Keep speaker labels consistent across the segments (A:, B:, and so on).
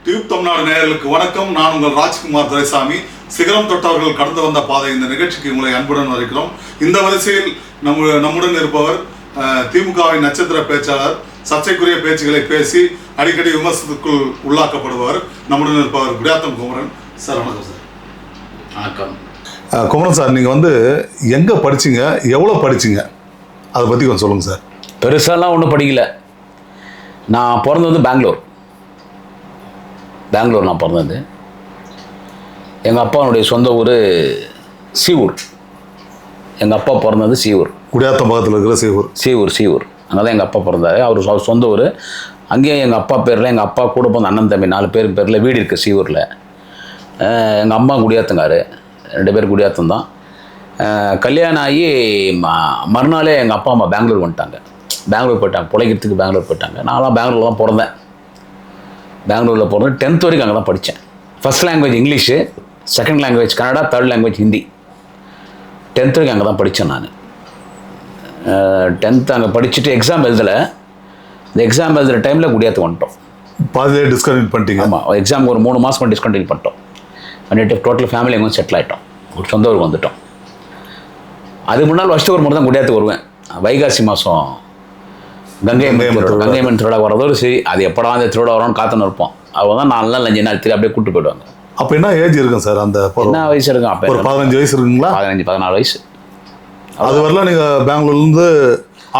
A: Tube Tamil Nadu நேயர்களுக்கு வணக்கம். நான் உங்கள் ராஜ்குமார் துரைசாமி. சிகரம் தொட்டவர்கள் கடந்து வந்த பாதை இந்த நிகழ்ச்சிக்கு உங்களை அன்புடன் வரவேற்கிறோம். இந்த வரிசையில் நம்முடன் இருப்பவர் திமுகவின் நட்சத்திர பேச்சாளர், சர்ச்சைக்குரிய பேச்சுகளை பேசி அடிக்கடி விமர்சனத்துக்குள் உள்ளாக்கப்படுவார். நம்முடன் இருப்பவர் குடியாத்தம் குமரன் சார். வணக்கம் சார்.
B: வணக்கம்
A: குமரன் சார். நீங்கள் எங்கே படிச்சிங்க, எவ்வளோ படிச்சிங்க, அதை பற்றி கொஞ்சம் சொல்லுங்கள் சார்.
B: பெருசாலாம் ஒன்றும் படிக்கல. நான் பிறந்தது பெங்களூர் நான் பிறந்தது. எங்கள் அப்பாவுடைய சொந்த ஊர் சீவூர். எங்கள் அப்பா பிறந்தது சீவூர்,
A: குடியாத்தம் பக்கத்தில் இருக்கிற
B: சீவூர். அங்கே தான் எங்கள் அப்பா பிறந்தார். அவர் சொந்த ஊர். அங்கேயும் எங்கள் அப்பா பேரில், எங்கள் அப்பா கூட பிறந்த அண்ணன் தம்பி 4 பேர் பேரில் வீடு இருக்குது சீவூரில். எங்கள் அம்மா குடியாத்தங்காரு, 2 பேர் குடியாத்தம் தான். கல்யாணம் ஆகி மறுநாளே எங்கள் அப்பா அம்மா பெங்களூர் வந்துட்டாங்க. பெங்களூர் போயிட்டாங்க, பிழைக்கிறதுக்கு பெங்களூர் போயிட்டாங்க. நான்லாம் பெங்களூரில் தான் பிறந்தேன். பெங்களூரில் பிறந்தேன். 10th வரைக்கும் அங்கே தான் படித்தேன். First language English, second language Kannada, third language Hindi. 10th வரைக்கும் அங்கே தான் படித்தேன் நான். 10th அங்கே படிச்சுட்டு எக்ஸாம் எழுதலை. இந்த எக்ஸாம் எழுதுகிற டைமில் குடியாத்து வந்துட்டோம்.
A: பாதிலே டிஸ்கண்டினியூ பண்ணிட்டீங்க?
B: ஆமாம், எக்ஸாம் ஒரு 3 மாதம் டிஸ்கண்டினியூ பண்ணிட்டு டோட்டல் ஃபேமிலி எங்கே செட்டில் ஆகிட்டோம். ஒரு சொந்த ஊருக்கு வந்துட்டோம். அதுக்கு முன்னால் வருஷத்துக்கு ஒரு முறை தான் குடியாத்துக்கு வருவேன். வைகாசி மாதம் கங்கை அம்மன் திருவிழா வரதோடு சரி, அது எப்படா அந்த திருவிழா வரோன்னு காத்துன்னு இருப்போம். அவங்க தான் 4 நாள் 5 நாள் அப்படியே கூப்பிட்டு போயிடுவாங்க.
A: அப்போ என்ன ஏஜ் இருக்கும் சார்? அந்த
B: என்ன வயசு இருக்கும்? அப்போ
A: ஒரு 15 வயசு இருக்குங்களா?
B: 15-14 வயசு.
A: அது வரலாம். நீங்கள் பெங்களூர்லேருந்து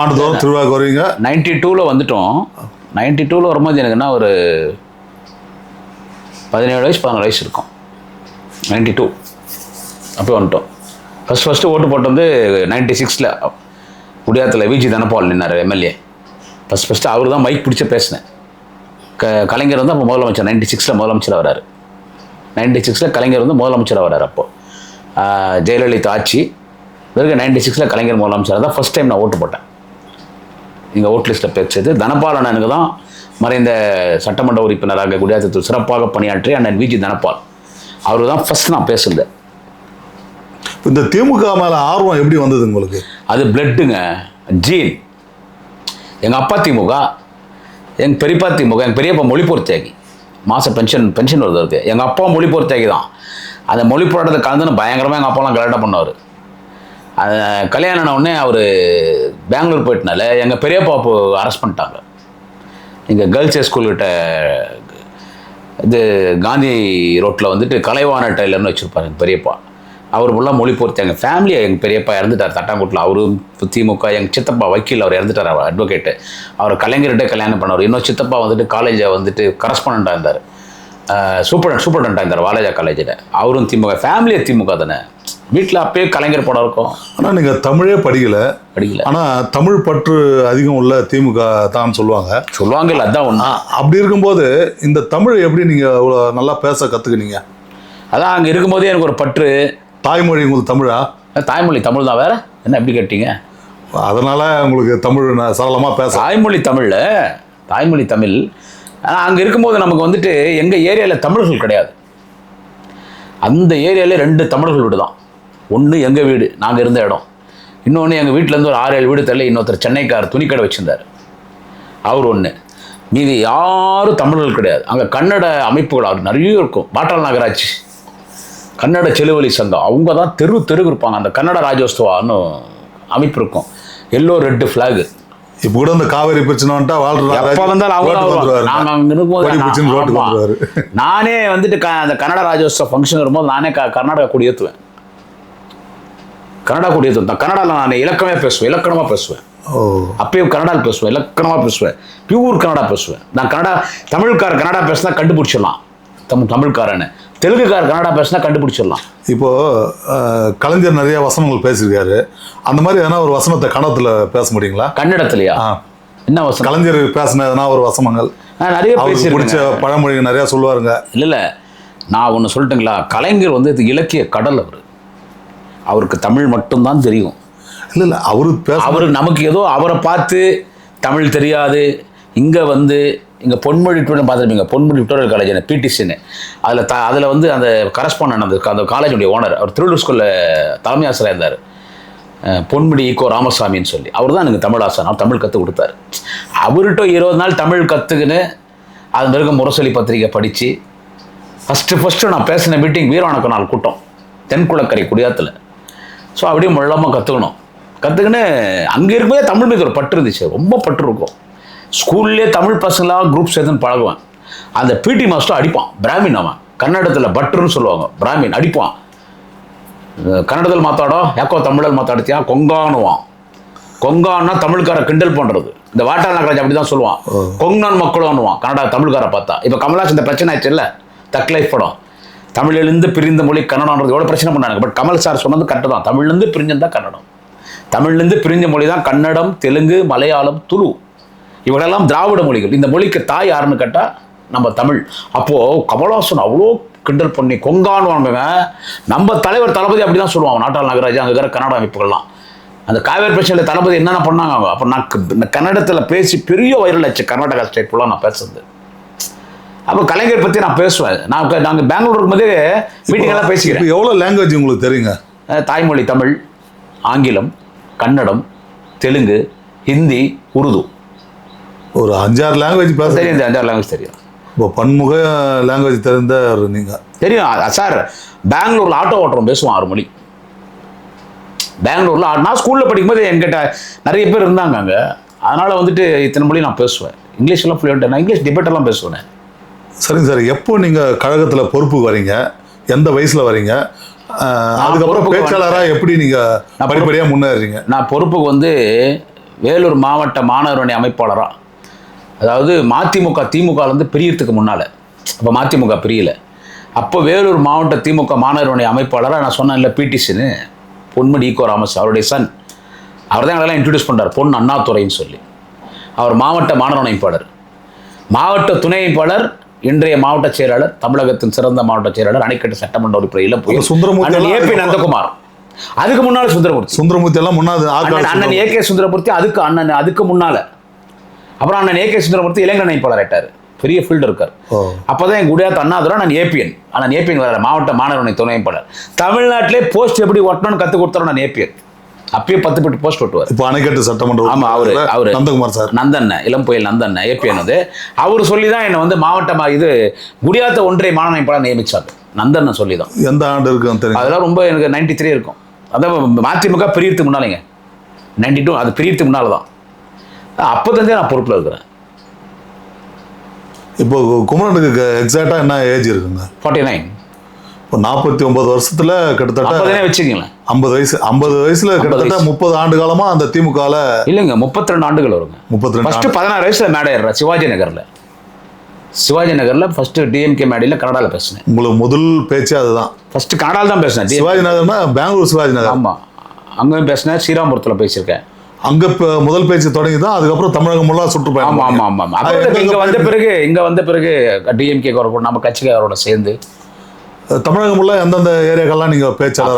A: ஆண்டுதோறும் திருவிழாவுக்கு வருவீங்க.
B: 92 வந்துட்டோம். 92 வரும்போது எனக்கு என்ன ஒரு 17 வயசு 14 வயசு இருக்கும். 92 அப்போ வந்துட்டோம். ஃபஸ்ட்டு ஓட்டு போட்டது 96 குடியாத்தில் விஜி தனபால் நின்னார், எம்எல்ஏ. ஃபஸ்ட்டு அவர் தான் மைக் பிடிச்ச பேசினேன். கலைஞர் வந்து அப்போ முதலமைச்சர் 96 முதலமைச்சராக வராரு. 96 கலைஞர் வந்து முதலமைச்சராக வராரு. அப்போது ஜெயலலிதா ஆட்சி பிறகு 96 கலைஞர் முதலமைச்சராக தான் ஃபஸ்ட் டைம் நான் ஓட்டு போட்டேன். இங்கே ஓட் லிஸ்ட்டில் பேச்சது தனபால் அண்ணனுக்கு தான். மறைந்த சட்டமன்ற உறுப்பினராக குடியாத்தத்தில் சிறப்பாக பணியாற்றி அண்ணன் விஜி தனபால், அவரு தான் ஃபஸ்ட் நான் பேசுனேன்.
A: இந்த திமுக மேலே ஆர்வம் எப்படி வந்தது உங்களுக்கு?
B: அது பிளட்டுங்க, ஜீன். எங்கள் அப்பா திமுக, எங்கள் பெரியப்பா திமுக. எங்கள் பெரியப்பா மொழிப்போர் தியாகி, மாதம் பென்ஷன் வருது அவருக்கு. எங்கள் அப்பா மொழிப்போர் தியாகி தான். அந்த மொழி போராட்டத்தை கலந்துன்னு பயங்கரமாக எங்கள் அப்பாலாம் கரெக்டாக பண்ணுவார். அது கல்யாணம் உடனே அவர் பெங்களூர் போயிட்டனால எங்கள் பெரியப்பா அப்போ அரெஸ்ட் பண்ணிட்டாங்க. இங்கே கேர்ள்ஸ் ஸ்கூல்கிட்ட இது காந்தி ரோட்டில் வந்துட்டு கலைவாண டெய்லர்னு வச்சுருப்பார் எங்கள் பெரியப்பா. அவர் ஃபுல்லாக மொழி பொறுத்து எங்கள் ஃபேமிலியை. எங்கள் பெரியப்பா இறந்துட்டார் தட்டாங்குட்டில். அவரும் திமுக. எங்கள் சித்தப்பா வக்கீல், அவர் இறந்துட்டார், அவர் அட்வொகேட்டு. அவர் கலைஞர்கிட்ட கல்யாணம் பண்ணவர். இன்னும் சித்தப்பா வந்துட்டு காலேஜை வந்துட்டு கரஸ்பாண்டாக இருந்தார், சூப்பரண்டாக இருந்தார் வாலேஜா காலேஜில். அவரும் திமுக. ஃபேமிலியை திமுக தானே. வீட்டில் அப்பயே கலைஞர் படம் இருக்கும். ஆனால் நீங்கள் தமிழே படிக்கலை. ஆனால் தமிழ் பற்று அதிகம் உள்ள திமுக தான் சொல்லுவாங்க இல்லை? அதுதான் ஒன்று.
A: அப்படி இருக்கும்போது இந்த தமிழ் எப்படி நீங்கள் இவ்வளோ நல்லா பேச கற்றுக்குனீங்க?
B: அதான் அங்கே இருக்கும்போதே எனக்கு ஒரு பற்று.
A: தாய்மொழி உங்களுக்கு தமிழா?
B: தாய்மொழி தமிழ் தான். வேறு என்ன எப்படி கேட்டீங்க?
A: அதனால் உங்களுக்கு தமிழ் சரளமாக பேச.
B: தாய்மொழி தமிழ். ஆனால் அங்கே இருக்கும்போது நமக்கு வந்துட்டு எங்கள் ஏரியாவில் தமிழர்கள் கிடையாது. அந்த ஏரியாவில் 2 தமிழர்கள் வீடு தான். ஒன்று எங்கள் வீடு, நாங்கள் இருந்த இடம். இன்னொன்று எங்கள் வீட்டிலேருந்து ஒரு 6-7 வீடு தள்ளி இன்னொருத்தர் சென்னைக்கார் துணிக்கடை வச்சுருந்தார், அவர் ஒன்று. மீதி யாரும் தமிழர்கள் கிடையாது. அங்கே கன்னட அமைப்புகள் அவர் நிறைய இருக்கும். பாட்டாள் நகராட்சி, கன்னட செலுவலி சங்கம், அவங்க தான் தெருக்கு இருப்பாங்க. அந்த கன்னட ராஜோத்சவான்னு அமைப்பு இருக்கும், எல்லோ ரெட்டு ஃப்ளாகு.
A: இப்போ கூட இந்த காவேரி பிரச்சனை வந்துட்டா
B: நானே வந்துட்டு அந்த கன்னட ராஜோத்சவ ஃபங்க்ஷன் வரும்போது நானே கர்நாடகா கொடி ஏற்றுவேன். நான் கன்னடாவில் நான் இலக்கணமாக பேசுவேன். அப்பயும் கன்னடாவில் பேசுவேன், இலக்கணமாக பேசுவேன், பியூர் கன்னடா பேசுவேன். நான் தமிழ்கார கன்னடா பேசினா கண்டுபிடிச்சிடலாம் தமிழ்காரன்னு. தெலுங்குக்கார கன்னடா பேசினா கண்டுபிடிச்சிடலாம்.
A: இப்போது கலைஞர் நிறைய வசனங்கள் பேசியிருக்காரு. அந்த மாதிரி எதனா ஒரு வசனத்தை கன்னடத்தில் பேச முடியுங்களா?
B: கன்னடத்துலையா? என்ன வசனம்?
A: கலைஞர் பேசின எதனா ஒரு வசனங்கள்
B: நிறைய பேசி
A: பிடிச்ச பழமொழிகள் நிறையா சொல்லுவாருங்க.
B: இல்லை, நான் ஒன்று சொல்லட்டுங்களா? கலைஞர் வந்து இலக்கிய கடல். அவருக்கு தமிழ் மட்டும்தான் தெரியும்.
A: இல்லை அவர்
B: நமக்கு ஏதோ அவரை பார்த்து தமிழ் தெரியாது. இங்கே பொன்மொழி பார்த்துருப்பீங்க, பொன்மொழி டுட்டோரியல் காலேஜ் பிடிசின்னு. அதில் வந்து அந்த கரஸ்பாண்டன்ட் அந்த காலேஜுடைய ஓனர், அவர் திருவள்ளூர் ஸ்கூலில் தலைமை ஆசிரியர் இருந்தார், பொன்முடி ஈகோ ராமசாமின்னு சொல்லி. அவர் தான் எனக்கு தமிழ் ஆசான். அவர் தமிழ் கற்றுக் கொடுத்தாரு. அவர்கிட்ட 20 நாள் தமிழ் கற்றுக்குன்னு அது பிறகு முரசொலி பத்திரிகை படித்து ஃபஸ்ட்டு நான் பேசின மீட்டிங் வீரவணக்க நாள் கூட்டம் தென்குளக்கரை குடியாத்தில். ஸோ அப்படியே முள்ளமாக கற்றுக்கின்னு அங்கே இருக்கும்போதே தமிழ் மீது ஒரு பற்று இருந்துச்சு, ரொம்ப பற்று இருக்கும். ஸ்கூல்லேயே தமிழ் பசங்களாக குரூப் சேர்த்துன்னு பழகுவேன். அந்த பிடி மாஸ்டர் அடிப்பான், பிராமின் அவன், கன்னடத்தில் பட்டுன்னு சொல்லுவாங்க, பிராமின் அடிப்பான். கன்னடத்தில் மாத்தாடோ யாக்கோ தமிழில் மாத்தாடுத்தியா கொங்கானுவான். கொங்கான்னா தமிழ்கார கிண்டல் பண்ணுறது. இந்த வாட்டாள் நாகராஜ் அப்படி தான் சொல்லுவான், கொங்கான் மக்களும்னுவான் கன்னடா தமிழ்காரை பார்த்தா. இப்போ கமலாஸ் இந்த பிரச்சனை ஆச்சு இல்லை, தக் லைஃப் படம், தமிழிலிருந்து பிரிந்த மொழி கன்னடம்ன்றது எவ்வளோ பிரச்சனை பண்ணாங்க. பட் கமல் சார் சொன்னது கரெக்டு தான், தமிழ்லேருந்து பிரிஞ்சது கன்னடம். தமிழ்லேருந்து பிரிஞ்ச மொழி தான் கன்னடம், தெலுங்கு, மலையாளம், துளு. இவங்களெல்லாம் திராவிட மொழிகள். இந்த மொழிக்கு தாய் யாருன்னு கேட்டால் நம்ம தமிழ். அப்போது கமல்ஹாசன் அவ்வளோ கிண்டல் பண்ணி கொங்கான்னு வாங்குங்க. நம்ம தலைவர் தளபதி அப்படி தான் சொல்லுவாங்க, நாட்டாள் நாகராஜ் அங்கே இருக்கிற கன்னட அமைப்புகள்லாம். அந்த காவேரி பிரச்சனையில் தளபதி என்னென்ன பண்ணாங்க அவங்க. அப்போ நான் கன்னடத்தில் பேசி பெரிய வைரல் ஆச்சு கர்நாடகா ஸ்டேட் ஃபுல்லாக நான் பேசுறது. அப்போ கலைஞர் பற்றி நான் பேசுவேன். நாங்கள் பெங்களூர் இருக்கும்போதே மீட்டிங்கெல்லாம் பேசிக்கிறேன்.
A: எவ்வளோ லாங்குவேஜ் உங்களுக்கு தெரியுங்க?
B: தாய்மொழி தமிழ், ஆங்கிலம், கன்னடம், தெலுங்கு, ஹிந்தி, உருது.
A: ஒரு 5-6 லாங்குவேஜ் பேச
B: தெரியும். இந்த 5-6 லாங்குவேஜ் தெரியும்.
A: இப்போ பன்முக லாங்குவேஜ் தெரிந்த நீங்கள்
B: தெரியும் சார். பெங்களூரில் ஆட்டோ ஓட்டுறோம், பேசுவோம் 6 மொழி. பெங்களூரில் நான் ஸ்கூலில் படிக்கும்போது என்கிட்ட நிறைய பேர் இருந்தாங்க அங்கே. அதனால் வந்துட்டு இத்தனை மொழி நான் பேசுவேன். இங்கிலீஷ்லாம் ஃப்ளூயண்ட்டாக, நான் இங்கிலீஷ் டிபேட்டெல்லாம் பேசுவேன்.
A: சரிங்க சார். எப்போ நீங்கள் கழகத்தில் பொறுப்புக்கு வரீங்க, எந்த வயசில் வரீங்க, அதுக்கப்புறம் பேச்சாளராக எப்படி நீங்கள் படிப்படியாக முன்னேறீங்க?
B: நான் பொறுப்புக்கு வந்து வேலூர் மாவட்ட மாணவரணி அமைப்பாளராக, அதாவது மதிமுக திமுகலேருந்து பிரியறதுக்கு முன்னால், அப்போ மதிமுக பிரியலை, அப்போ வேலூர் மாவட்ட திமுக மாணவரணி அமைப்பாளராக நான் சொன்னேன் இல்லை, பிடிசின்னு பொன்மடி ஈகோ ராமஸ் அவருடைய சன், அவர் தான் எங்களெல்லாம் இன்ட்ரடியூஸ் பண்ணுறார், பொன் அண்ணாதுரைன்னு சொல்லி. அவர் மாவட்ட மாணவரணி அமைப்பாளர், மாவட்ட துணை அமைப்பாளர், இன்றைய மாவட்ட செயலாளர், தமிழகத்தின் சிறந்த மாவட்ட செயலாளர், அணைக்கட்டு சட்டமன்ற உறுப்பினர் போய் சுந்தரமூர்த்தி, ஏபி நந்தகுமார், அதுக்கு முன்னால சுந்தரமூர்த்தி எல்லாம் முன்னாடி அண்ணன் ஏகே சுந்தரமூர்த்தி, அதுக்கு முன்னால அப்புறம் அண்ணன் ஏகே சுந்தரமூர்த்தி இளைஞர் அமைப்பாளர் ஆயிட்டார், பெரிய ஃபீல்டு இருக்கார். அப்போதான் என் குடியாத்த அண்ணாதுரை, நான் ஏபிஎன், அண்ணன் ஏபிஎன் வர மாவட்ட மாணவரணி துணை அமைப்பாளர். தமிழ்நாட்டிலே போஸ்ட் எப்படி ஒட்டணும்னு கற்றுக் கொடுத்தாரோ நான் ஏபிஎன். அப்பயே 10 போஸ்ட் ஓட்டுவார்.
A: இப்போ அணைக்கட்டு சட்டமன்ற,
B: ஆமாம், அவரு நந்தகுமார் சார், நந்தண்ண இளம் புயல் நந்தண்ண ஏபிஎன் வந்து அவர் சொல்லி தான் என்னை வந்து மாவட்டமாக இது குடியாத்த ஒன்றிய மாணவ அமைப்பாளர் நியமிச்சாங்க. நந்தண்ண சொல்லி தான்.
A: எந்த ஆண்டு இருக்கு
B: அதெல்லாம் ரொம்ப எனக்கு 93 இருக்கும். அதான் மதிமுக பிரியறதுக்கு முன்னாலேங்க, 92 அது பிரியறதுக்கு முன்னால் தான். அப்போதே நான் பொறுப்பில் இருக்கிறேன்.
A: இப்போ குமரனுக்கு எக்ஸாக்டாக என்ன ஏஜ் இருக்குங்க?
B: 49.
A: இப்போ 49 வருஷத்துல கிட்டத்தட்ட
B: வச்சுக்கங்களேன்,
A: 50 வயசு. 50 வயசுல கிட்டத்தட்ட 30 ஆண்டு காலமா அந்த திமுகவில்
B: இல்லைங்க, 32 ஆண்டுகள் வருங்க.
A: 32.
B: 16 வயசுல மேடை ஏறுறேன் சிவாஜி நகரில் ஃபர்ஸ்ட் டிஎம்கே மேடையில் கன்னடாவில் பேசினேன்.
A: உங்களுக்கு முதல் பேச்சே அதுதான்?
B: ஃபர்ஸ்ட் கன்னடாவில் தான் பேசினேன்.
A: சிவாஜி நகர்னா பெங்களூர் சிவாஜி நகர்.
B: ஆமாம், அங்கேயும் பேசினேன், ஸ்ரீராம்புரத்தில் பேசியிருக்கேன்.
A: அங்கே இப்போ முதல் பேச்சு தொடங்கி தான் அதுக்கப்புறம் தமிழகம் முழுவதும் சுற்றுப்பயணம்.
B: ஆமாம். இங்கே வந்த பிறகு டிஎம்கே கூட நம்ம கட்சிக்காரோட சேர்ந்து
A: தமிழகம் முழுவதும் எந்தெந்த ஏரியாக்கெல்லாம் நீங்கள்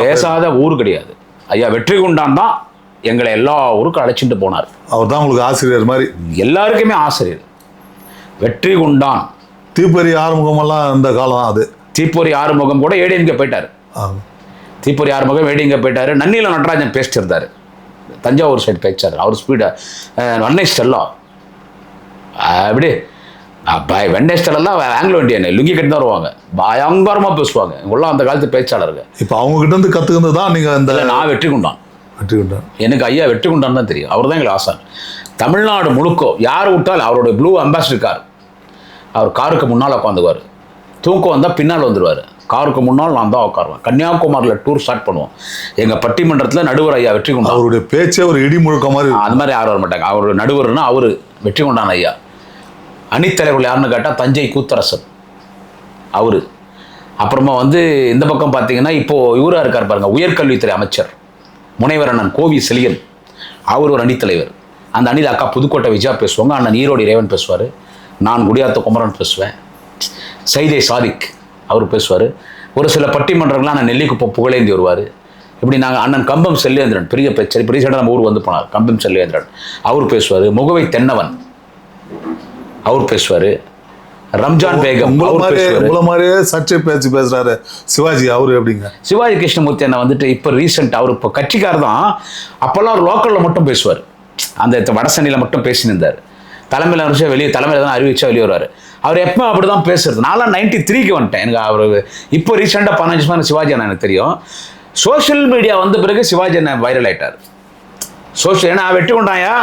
B: பேசாத ஊர் கிடையாது. ஐயா வெற்றிகுண்டான் தான் எங்களை எல்லா ஊருக்கும் அழைச்சிட்டு போனார்.
A: அவர் தான் உங்களுக்கு ஆசிரியர் மாதிரி.
B: எல்லாருக்குமே ஆசிரியர் வெற்றிகுண்டான்.
A: தீப்பொறி ஆறுமுகமெல்லாம் இந்த காலம். அது
B: தீப்பொறி ஆறுமுகம் கூட ஏடிஎம்கே போயிட்டார். தீப்பொறி ஆறுமுகம் ஏடிஎம்கே போயிட்டார். நன்னில நடராஜன் பேசிட்டு இருந்தார், தஞ்சாவூர் சைடு பேச்சார். அவர் ஸ்பீடா வண்ணை ஸ்டெல்லா அப்படி வெண்ணை ஸ்டெல்லாம் ஆங்கிலோ இண்டியன் லுங்கி கட்டி தான் வருவாங்க, பயங்கரமாக பேசுவாங்க. இவங்களாம் அந்த காலத்து பேச்சாளர்கள்.
A: இப்போ அவங்க கிட்ட இருந்து கற்றுக்கிறது தான் நீங்கள் இந்த.
B: நான் வெற்றிகுண்டான் எனக்கு ஐயா வெற்றிகுண்டான் தான் தெரியும். அவர் தான் எங்களுக்கு ஆசான். தமிழ்நாடு முழுக்க யார் விட்டாலும் அவருடைய ப்ளூ அம்பாசிடர் கார், அவர் காருக்கு முன்னால் உட்காந்துக்குவார். தூக்கம் வந்தால் பின்னால் வந்துடுவார். காருக்கு முன்னால் நான் தான் உட்காருவேன். கன்னியாகுமரியில் டூர் ஸ்டார்ட் பண்ணுவோம். எங்கள் பட்டிமன்றத்தில் நடுவர் ஐயா வெற்றிகுண்டான்.
A: அவருடைய பேச்சே ஒரு இடி முழுக்க மாதிரி.
B: அது மாதிரி யாரும் வர மாட்டாங்க. அவர் நடுவர்னா அவர் வெற்றிகுண்டான் ஐயா. அணித்தலைவர்கள் யாருன்னு கேட்டால் தஞ்சை கூத்தரசன் அவர். அப்புறமா வந்து இந்த பக்கம் பார்த்தீங்கன்னா இப்போது இவராக இருக்கார் பாருங்கள், உயர்கல்வித்துறை அமைச்சர் முனைவர் அண்ணன் கோவி செலியன், அவர் ஒரு அணித்தலைவர். அந்த அணியில் அக்கா புதுக்கோட்டை விஜயா பேசுவாங்க, அண்ணன் ஈரோடு இறைவன் பேசுவார், நான் குடியாத்த குமரன் பேசுவேன், சைதே சாதிக் அவர் பேசுவார். ஒரு சில பட்டிமன்றங்கள்லாம் நான் நெல்லிக்குப்பம் புகழேந்தி வருவார். இப்படி நாங்கள் அண்ணன் கம்பம் செல்லேந்திரன் பெரிய பேச்சர், பெரிய சைடாக நம்ம ஊர் வந்து போனார், கம்பம் செல்லேந்திரன் அவர் பேசுவார். முகவை தென்னவன் அவர் பேசுவார். ரம்ஜான் பேகம்
A: மாதிரியே சர்ச்சை பேச்சு பேசுறாரு சிவாஜி. அவரு எப்படிங்க?
B: சிவாஜி கிருஷ்ணமூர்த்தி அண்ணன் வந்துட்டு இப்போ ரீசெண்ட் அவர் இப்போ கட்சிக்கார் தான். அப்போல்லாம் அவர் லோக்கலில் மட்டும் பேசுவார், அந்த வடசென்னையில் மட்டும் பேசினிருந்தார். தலைமையில் அறிவிச்சா தலைமையில் தான் அறிவிச்சா வெளியே வருவார். அவர் எப்போ அப்படி தான் பேசுறது. நான்லாம் 93க்கு வந்துட்டேன். எனக்கு அவர் இப்போ ரீசெண்டாக 15 வருஷம் சிவாஜி அண்ணன் எனக்கு தெரியும். சோஷியல் மீடியா வந்த பிறகு சிவாஜி அண்ணன் வைரல் ஆகிட்டார். ஏன்னா வெட்டி கொண்டாயா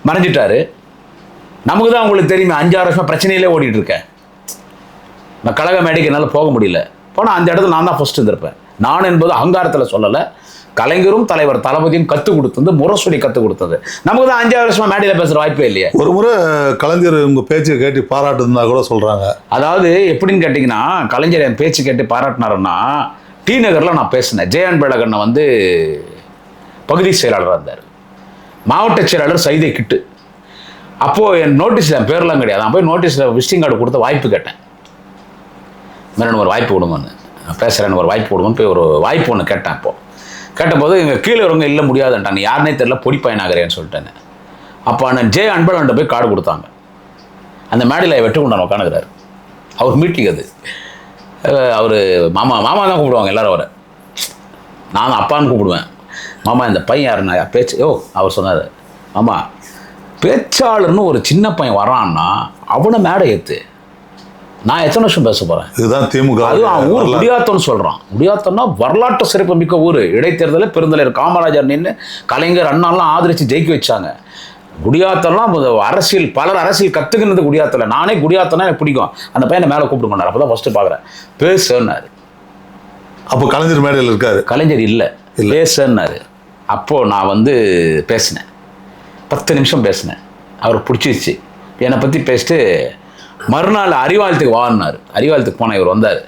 B: மறைஞ்சிட்டாரு. நமக்கு தான் உங்களுக்கு தெரியுமே 5-6 வருஷமாக பிரச்சனையிலே ஓடிட்டு இருக்கேன். நான் கழக மேடைக்கு என்னால் போக முடியல. போனால் அந்த இடத்துல நான் தான் ஃபஸ்ட்டு இருந்திருப்பேன். நான் என்பது அகங்காரத்தில் சொல்லலை. கலைஞரும் தலைவர் தளபதியும் கற்றுக் கொடுத்தது, முரசொலி கற்றுக் கொடுத்தது. நமக்கு தான் 5-6 வருஷமாக மேடையில் பேசுகிற வாய்ப்பே இல்லையே.
A: ஒரு முறை கலைஞர் உங்கள் பேச்சை கேட்டு பாராட்டுனா கூட சொல்கிறாங்க.
B: அதாவது எப்படின்னு கேட்டிங்கன்னா, கலைஞர் என் பேச்சு கேட்டு பாராட்டினாருன்னா, டி நகரில் நான் பேசினேன். ஜெயன்பழகண்ணை வந்து பகுதி செயலாளராக இருந்தார். மாவட்ட செயலாளர் சைதை கிட்டு. அப்போது என் நோட்டீஸில் என் பேர்லாம் கிடையாது. நான் போய் நோட்டீஸில் விசிட்டிங் கார்டு கொடுத்த வாய்ப்பு கேட்டேன். எனக்கு ஒரு வாய்ப்பு கொடுங்கன்னு, நான் பேசுகிறேன்னு ஒரு வாய்ப்பு கொடுங்கன்னு போய் ஒரு வாய்ப்பு ஒன்று கேட்டேன். அப்போது கேட்டபோது எங்கள் கீழே வரவங்க இல்லை முடியாதுன்ட்டாங்க. யாருனே தெரியல, பொடி பையனாகிறேன்னு சொல்லிட்டேன்னு. அப்போ அண்ணன் ஜே அன்பழகன்ட்ட போய் கார்டு கொடுத்தாங்க. அந்த மேடையில் வெட்டு கொண்டான் உட்காந்துக்கிறார். அவர் மீட்டிங் அது. அவர் மாமா தான் கூப்பிடுவாங்க எல்லாரும். அவரை நான் அப்பான்னு கூப்பிடுவேன். மாமா இந்த பையன் யாருண்ணா பேச்சு அவர் சொன்னார், மாமா பேச்சாளர்னு ஒரு சின்ன பையன் வரான்னா அவனை மேடை ஏற்று. நான் எத்தனை வருஷம் பேச போகிறேன்?
A: இதுதான் திமுக.
B: அதுவும் ஊர் குடியாத்தம்னு சொல்கிறான். குடியாத்தம்னா வரலாற்று சிறப்பு மிக்க ஊர். இடைத்தேர்தலில் பெருந்தலைவர் காமராஜர் நின்று கலைஞர் அண்ணாலாம் ஆதரித்து ஜெயிக்க வச்சாங்க. குடியாத்தம்லாம் அரசியல், பலர் அரசியல் கற்றுக்கினது குடியாத்தில். நானே குடியாத்தம்னா எனக்கு பிடிக்கும். அந்த பையனை மேலே கூப்பிட்டு கொண்டார். அப்போ தான் ஃபஸ்ட்டு பார்க்குறேன். பேசுன்னாரு.
A: அப்போ கலைஞர் மேடையில் இருக்காரு.
B: கலைஞர் இல்லை, பேசுன்னாரு. அப்போது நான் வந்து பேசினேன். 10 நிமிஷம் பேசினேன். அவருக்கு பிடிச்சிருச்சு. என்னை பற்றி பேசிட்டு மறுநாள் அறிவாலயத்துக்கு வாங்கினார். அறிவாலயத்துக்கு போனால் இவர் வந்தார்.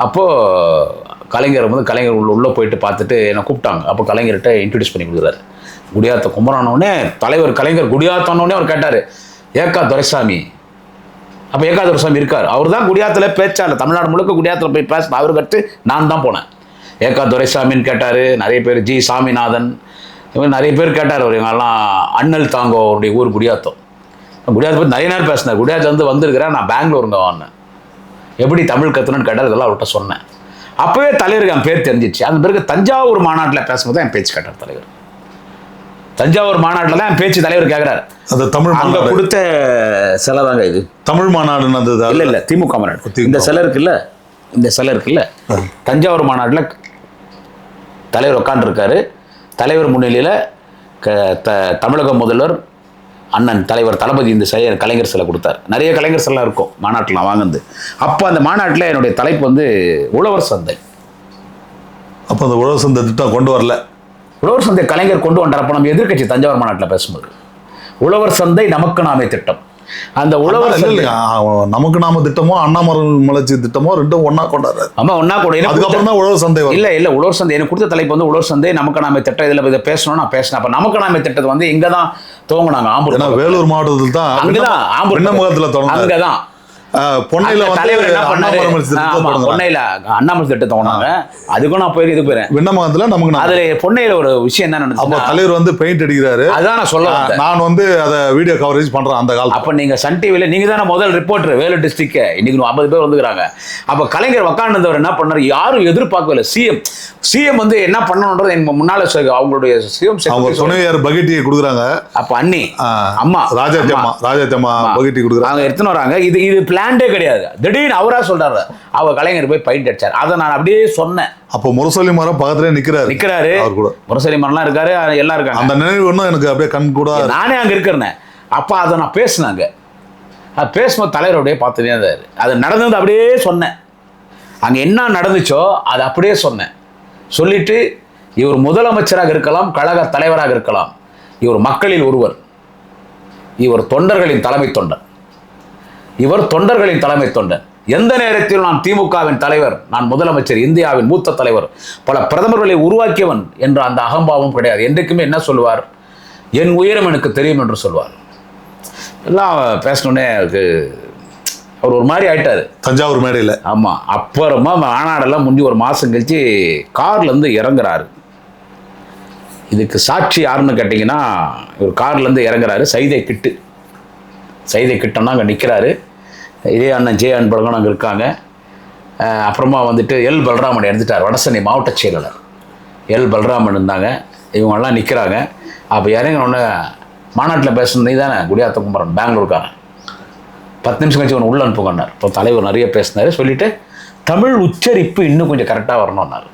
B: அப்போது கலைஞர் வந்து கலைஞர் உள்ளே போயிட்டு பார்த்துட்டு என்னை கூப்பிட்டாங்க. அப்போ கலைஞர்கிட்ட இன்ட்ரடியூஸ் பண்ணி கொடுக்குறாரு. குடியாத்த குமரானோடனே தலைவர் கலைஞர் குடியாத்தானோடனே அவர் கேட்டார், ஏகா துரைசாமி. அப்போ ஏகா துரைசாமி இருக்கார். அவர் தான் குடியாத்தில் பேச்சாளர். தமிழ்நாடு முழுக்க குடியாத்தில் போய் பேச அவருக்கு அடுத்து நான் தான் போனேன். ஏகா துரைசாமின்னு கேட்டார். நிறைய பேர் ஜி சாமிநாதன், இவங்க நிறைய பேர் கேட்டார். அவர் எங்கெல்லாம் அண்ணல் தாங்கோ அவருடைய ஊர் குடியாத்தம். குடியாத்தை பற்றி நிறைய நேரம் பேசினேன். குடியாத்து வந்துருக்கிறேன், நான் பெங்களூருங்க வாங்கினேன், எப்படி தமிழ் கற்றுணுன்னு கேட்டார். இதெல்லாம் அவர்கிட்ட சொன்னேன். அப்போவே தலைவருக்கு என் பேர் தெரிஞ்சிச்சு. அந்த பிறகு தஞ்சாவூர் மாநாட்டில் பேசும்போது தான் என் பேச்சு கேட்டார் தலைவர். தஞ்சாவூர் மாநாட்டில் தான் என் பேச்சு தலைவர் கேட்குறாரு.
A: அந்த தமிழ்
B: அங்கே கொடுத்த சிலை தாங்க இது. தமிழ்
A: மாநாடுன்னு அந்த
B: இல்லை திமுக மாநாடு. இந்த சிலை இருக்குல்ல, தஞ்சாவூர் மாநாட்டில் தலைவர் உட்காந்துருக்காரு. தலைவர் முன்னிலையில் தமிழக முதல்வர் அண்ணன் தலைவர் தளபதி இந்த கலைஞர் சிலை கொடுத்தார். நிறைய கலைஞர் சிலை இருக்கும் மாநாட்டில் நான் வாங்கினது. அப்போ அந்த மாநாட்டில் என்னுடைய தலைப்பு வந்து உழவர் சந்தை.
A: அப்போ அந்த உழவர் சந்தை திட்டம் கொண்டு வரல.
B: உழவர் சந்தை கலைஞர் கொண்டு வந்தார். நம்ம எதிர்க்கட்சி தஞ்சாவூர் மாநாட்டில் பேசும்போது உழவர் சந்தை நமக்கு நாமே திட்டம். அந்த உழவர்
A: நமக்கு நாம திட்டமோ அண்ணாமலை திட்டமோ ரெண்டும் ஒன்னா கொண்டாடுறாரு.
B: ஆமா, ஒன்னா கூட.
A: அதுக்கப்புறம் தான் உழவர் சந்தை.
B: இல்ல உழவர் சந்தை எனக்கு கொடுத்த தலைப்பு வந்து உழவர் சந்தை நமக்கு நாமே திட்டம். இதுல இதை பேசணும், நான் பேசினேன். அப்ப நமக்கு நாமே திட்டத்தை வந்து இங்க தான் துவங்கினாங்க. ஆம்பூர்,
A: வேலூர் மாவட்டத்தில் தான்.
B: அங்கதான் ஆம்பூர்
A: முகத்தில்
B: அங்கதான்
A: பொன்னையில
B: தலைவர் என்ன பண்ணாரு, பொன்னையில அண்ணாமலை திட்டத்தை கொண்டாங்க. அதுக்கும் நான் போய் இது போறேன்.
A: விண்ணமகத்துல நமக்கு
B: அதுல பொன்னையில ஒரு விஷயம் என்ன நடந்துச்சு,
A: தலைவர் வந்து பெயிண்ட் அடிக்கிறாரு.
B: அதான் நான் சொல்ல
A: நான் வந்து அதை வீடியோ கவரேஜ் பண்றேன் அந்த காலம்.
B: அப்ப நீங்க சன் டிவில நீங்க தானே முதல் ரிப்போர்ட்டர் வேலூர் டிஸ்ட்ரிக்ட். இன்னைக்கு 50 பேர் வந்துக்கிறாங்க. அப்ப கலைஞர் உட்கார்ந்தவர் என்ன பண்ணாரு, யாரும் எதிர்பார்க்கல. சிஎம் வந்து என்ன பண்ணணும்ன்றது எனக்கு முன்னால அவங்களுடைய சிஎம்
A: அவங்க துணைவியார் பகெட்டி கொடுக்குறாங்க.
B: அப்ப அண்ணி அம்மா
A: ராஜாத்தம்மா பகெட்டி கொடுக்குறாங்க,
B: எடுத்துன்னு வராங்க. இது பிளான்டே கிடையாது. திடீர்னு அவரா சொல்றாரு அவ கலைஞர் போய் பைண்ட் அடிச்சார். அதை நான் அப்படியே சொன்னேன்.
A: அப்போ முரசொலி மரம் பக்கத்துல நிக்கிறாரு. அவர் கூட முரசொலி
B: மரம்லாம் இருக்காரு, எல்லாம் இருக்காங்க.
A: அந்த நினைவு ஒன்றும் எனக்கு அப்படியே கண் கூட.
B: நானே அங்க இருக்கிறேன். அப்ப அதை நான் பேசினாங்க. அது பேசும்போது தலைவருடைய பார்த்துட்டே இருந்தாரு. அது நடந்தது அப்படியே சொன்னேன். அங்க என்ன நடந்துச்சோ அதை அப்படியே சொன்னேன். சொல்லிட்டு இவர் முதலமைச்சராக இருக்கலாம், கழக தலைவராக இருக்கலாம், இவர் மக்களில் ஒருவர், இவர் தொண்டர்களின் தலைமை தொண்டர், இவர் தொண்டர்களின் தலைமை தொண்டர். எந்த நேரத்தில் நான் திமுகவின் தலைவர், நான் முதலமைச்சர், இந்தியாவின் மூத்த தலைவர், பல பிரதமர்களை உருவாக்கியவன் என்ற அந்த அகம்பாவம் கிடையாது. என்றைக்குமே என்ன சொல்லுவார், என் உயரம் எனக்கு தெரியும் என்று சொல்வார். எல்லாம் பேசணுன்னே அவர் ஒரு மாதிரி ஆயிட்டாரு
A: தஞ்சாவூர் மேடையில்.
B: ஆமாம். அப்புறமா மாநாடெல்லாம் முடிஞ்சு ஒரு மாதம் கழிச்சு கார்லேருந்து இறங்குறாரு. இதுக்கு சாட்சி யாருன்னு கேட்டிங்கன்னா, இவர் கார்லேருந்து இறங்குறாரு. சைதை கிட்டன்னா அங்கே நிற்கிறாரு. இதே அண்ணன் ஜே அன்பழகன் அங்கே இருக்காங்க. அப்புறமா வந்துட்டு எல் பலராமன் எடுத்துட்டார், வடசென்னை மாவட்ட செயலாளர் எல் பலராமன் இருந்தாங்க. இவங்கெல்லாம் நிற்கிறாங்க. அப்போ இறங்கினோடனே மாநாட்டில் பேசுனது நீ தானே குடியாத்த குமரன், பெங்களூர்காரன். 10 நிமிஷம் கழிச்சு ஒன்று உள்ள அனுப்புங்கன்னார். இப்போ தலைவர் நிறைய பேசினார். சொல்லிவிட்டு தமிழ் உச்சரிப்பு இன்னும் கொஞ்சம் கரெக்டாக வரணும்னாரு.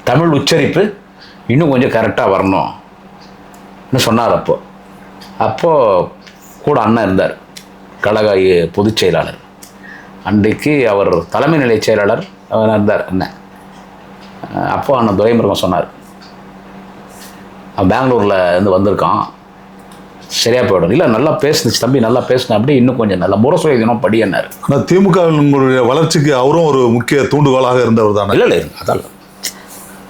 B: தமிழ் உச்சரிப்பு இன்னும் கொஞ்சம் கரெக்டாக வரணும்னு சொன்னார். அப்போது கூட அண்ணன் இருந்தார், கழக பொதுச் செயலாளர். அன்றைக்கு அவர் தலைமை நிலை செயலாளர் இருந்தார் அண்ணன். அப்போ அண்ணன் துரைமுருகன் சொன்னார், அவன் பெங்களூரில் இருந்து வந்திருக்கான், சரியாக போயிடும். இல்லை நல்லா பேசுனுச்சு தம்பி, நல்லா பேசினேன், அப்படி இன்னும் கொஞ்சம் நல்லா முரசொலி தினம் படின்னார்.
A: ஆனால் திமுகவினுடைய வளர்ச்சிக்கு அவரும் ஒரு முக்கிய தூண்டுகோலாக இருந்தவர் தானே?
B: இல்லை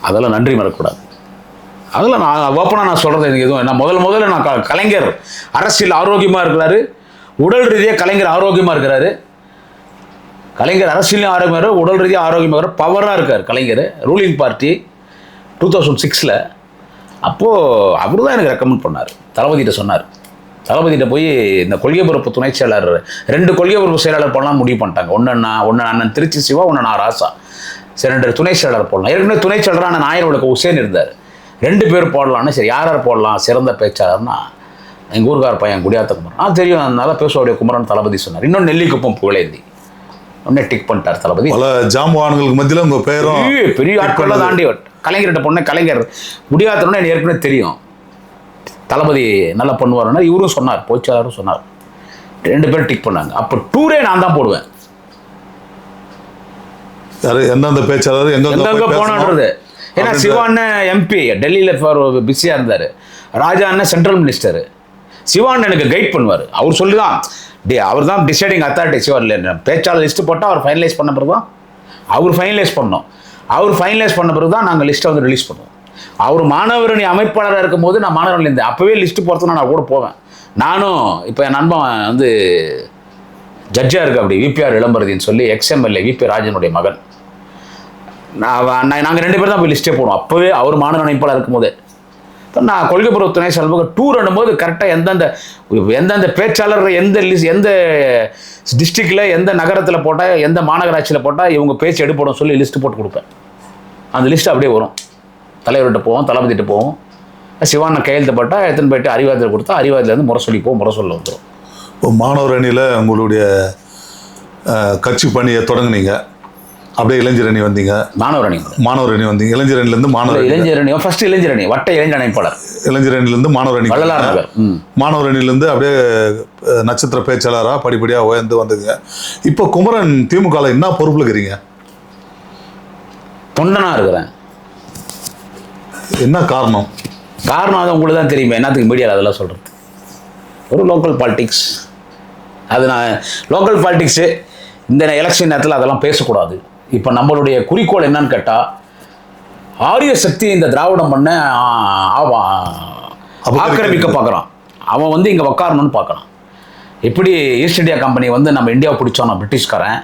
B: அதெல்லாம் நன்றி மறக்கக்கூடாது. அதெல்லாம் நான் ஓப்பனாக நான் சொல்கிறது எனக்கு எதுவும் என்ன, முதல்ல நான் கலைஞர் அரசியல் ஆரோக்கியமாக இருக்கிறாரு, உடல் ரீதியாக கலைஞர் ஆரோக்கியமாக இருக்கிறாரு. கலைஞர் அரசியலையும் ஆரோக்கியமாக இருக்கார், உடல் ரீதியாக ஆரோக்கியமாக இருக்கார், பவராக இருக்கார் கலைஞர். ரூலிங் பார்ட்டி 2006 அப்போது அவர் தான் எனக்கு ரெக்கமெண்ட் பண்ணார். தளபதிகிட்ட சொன்னார். தளபதிகிட்ட போய் இந்த கொள்கை பொறுப்பு துணை செயலாளர் 2 கொள்கை பொறுப்பு செயலாளர் போடலாம் முடிவு பண்ணிட்டாங்க. ஒன்று அண்ணன் திருச்சி சிவா, ஒன்று நான் ராசா. சரி 2 துணை செயலாளர் போடலாம். ஏற்கனவே துணை செயலாளர் அண்ணன் ஆயிரம் உசேன் இருந்தார். 2 பேர் போடலான்னு. சரி யார் போடலாம் சிறந்த பேச்சாளர்னா எங்கள் ஊருக்கார பையன் குடியாத்த குமரன். தெரியும், அதனால பேசுவாடைய குமரன் தளபதி சொன்னார். இன்னொன்று நெல்லிக்குப்பம் புகழேந்தி உடனே டிக் பண்ணிட்டார் தளபதி.
A: பல ஜாம்பவான்களுக்கு மத்தியில் உங்கள் பேரும்
B: பெரிய ஆட்கள்லாம் தாண்டி கலைஞர்கிட்ட பொண்ணு கலைஞர் குடியாத்தணும்னு எனக்கு ஏற்கனவே தெரியும், தளபதி நல்லா பண்ணுவாருன்னா இவரும் சொன்னார், பொதுச்செயலாளரும் சொன்னார். 2 பேரும் டிக் பண்ணாங்க. அப்போ டூரே நான் தான் போடுவேன்.
A: எந்தெந்த பேச்சாளர்
B: எங்கெங்க போனான்றது. ஏன்னா சிவான்னு எம்பி டெல்லியில் பிஸியாக இருந்தார், ராஜா அண்ணன் சென்ட்ரல் மினிஸ்டர். சிவான் எனக்கு கைட் பண்ணுவார். அவர் சொல்லி தான் அவர் தான் டிசைடிங் அத்தாரிட்டி. சிவான் இல்லை பேச்சாளர் லிஸ்ட்டு போட்டால் அவர் ஃபைனலைஸ் பண்ண பிறகு தான் அவர் ஃபைனலைஸ் பண்ணோம். அவர் ஃபைனலைஸ் பண்ண பிறகு தான் நாங்கள் லிஸ்ட்டை வந்து ரிலீஸ் பண்ணுவோம். அவர் மாணவரணி அமைப்பாளராக இருக்கும்போது நான் மாணவர்கள் இருந்தேன். அப்போவே லிஸ்ட்டு போகிறதுனா நான் கூட போவேன். நானும் இப்போ என் நண்பன் வந்து ஜட்ஜாக இருக்கு அப்படி விபிஆர் இளம்பரதின்னு சொல்லி எக்ஸ்எம்எல்ஏ விபி ராஜனுடைய மகன். நாங்கள் 2 பேர் தான் போய் லிஸ்ட்டே போடுவோம். அப்போவே அவர் மாணவர் அமைப்பாளர் இருக்கும்போது. இப்போ நான் கொள்கை பொறுப்பு துணை செயலாளர் டூர் அனும்போது கரெக்டாக எந்தெந்த பேச்சாளர் எந்த டிஸ்ட்ரிக்டில் எந்த நகரத்தில் போட்டால் எந்த மாநகராட்சியில் போட்டால் இவங்க பேச்சு எடுப்படும் சொல்லி லிஸ்ட்டு போட்டு கொடுப்பேன். அந்த லிஸ்ட்டு அப்படியே வரும். தலைவர்கிட்ட போவோம், தளபதிட்டு போவோம். சிவான கையெழுத்து போட்டால் எத்தனை போயிட்டு அறிவாயத்தில் கொடுத்தா அறிவாயத்துலேருந்து முரசொலி போவோம், முரசொல்ல வந்துடும்.
A: இப்போ மாணவர் அணியில் உங்களுடைய கட்சி பணியை தொடங்குனீங்க, அப்படியே இளைஞர் அணி வந்தீங்க. மாணவர் அணி வந்தீங்க. இளைஞர் அணிலேருந்து
B: ஃபர்ஸ்ட் இளைஞர் அணி வட்ட இளைஞர் அமைப்பாளர்.
A: இளைஞர் அணிலேருந்து மாணவர் அணி, மாணவர் அணிலேருந்து அப்படியே நட்சத்திர பேச்சாளராக படிப்படியாக உயர்ந்து வந்துங்க. இப்போ குமரன் திமுகவில் என்ன பொறுப்பில் இருக்கிறீங்க?
B: தொண்டனாக இருக்கிறேன்.
A: என்ன காரணம்?
B: அது உங்களுக்கு தான் தெரியுமே, என்னத்துக்கு மீடியாவில் அதெல்லாம் சொல்கிறது. ஒரு லோக்கல் பாலிட்டிக்ஸ். அது நான் லோக்கல் பாலிட்டிக்ஸு இந்த எலெக்ஷன் நேரத்தில் அதெல்லாம் பேசக்கூடாது. இப்போ நம்மளுடைய குறிக்கோள் என்னன்னு கேட்டால், ஆரிய சக்தி இந்த திராவிடம் பண்ண ஆக்கிரமிக்க பார்க்குறான். அவன் வந்து இங்கே உக்காரணும்னு பார்க்குறான். எப்படி ஈஸ்ட் இந்தியா கம்பெனி வந்து நம்ம இந்தியாவை பிடிச்சோம் பிரிட்டிஷ்காரன்,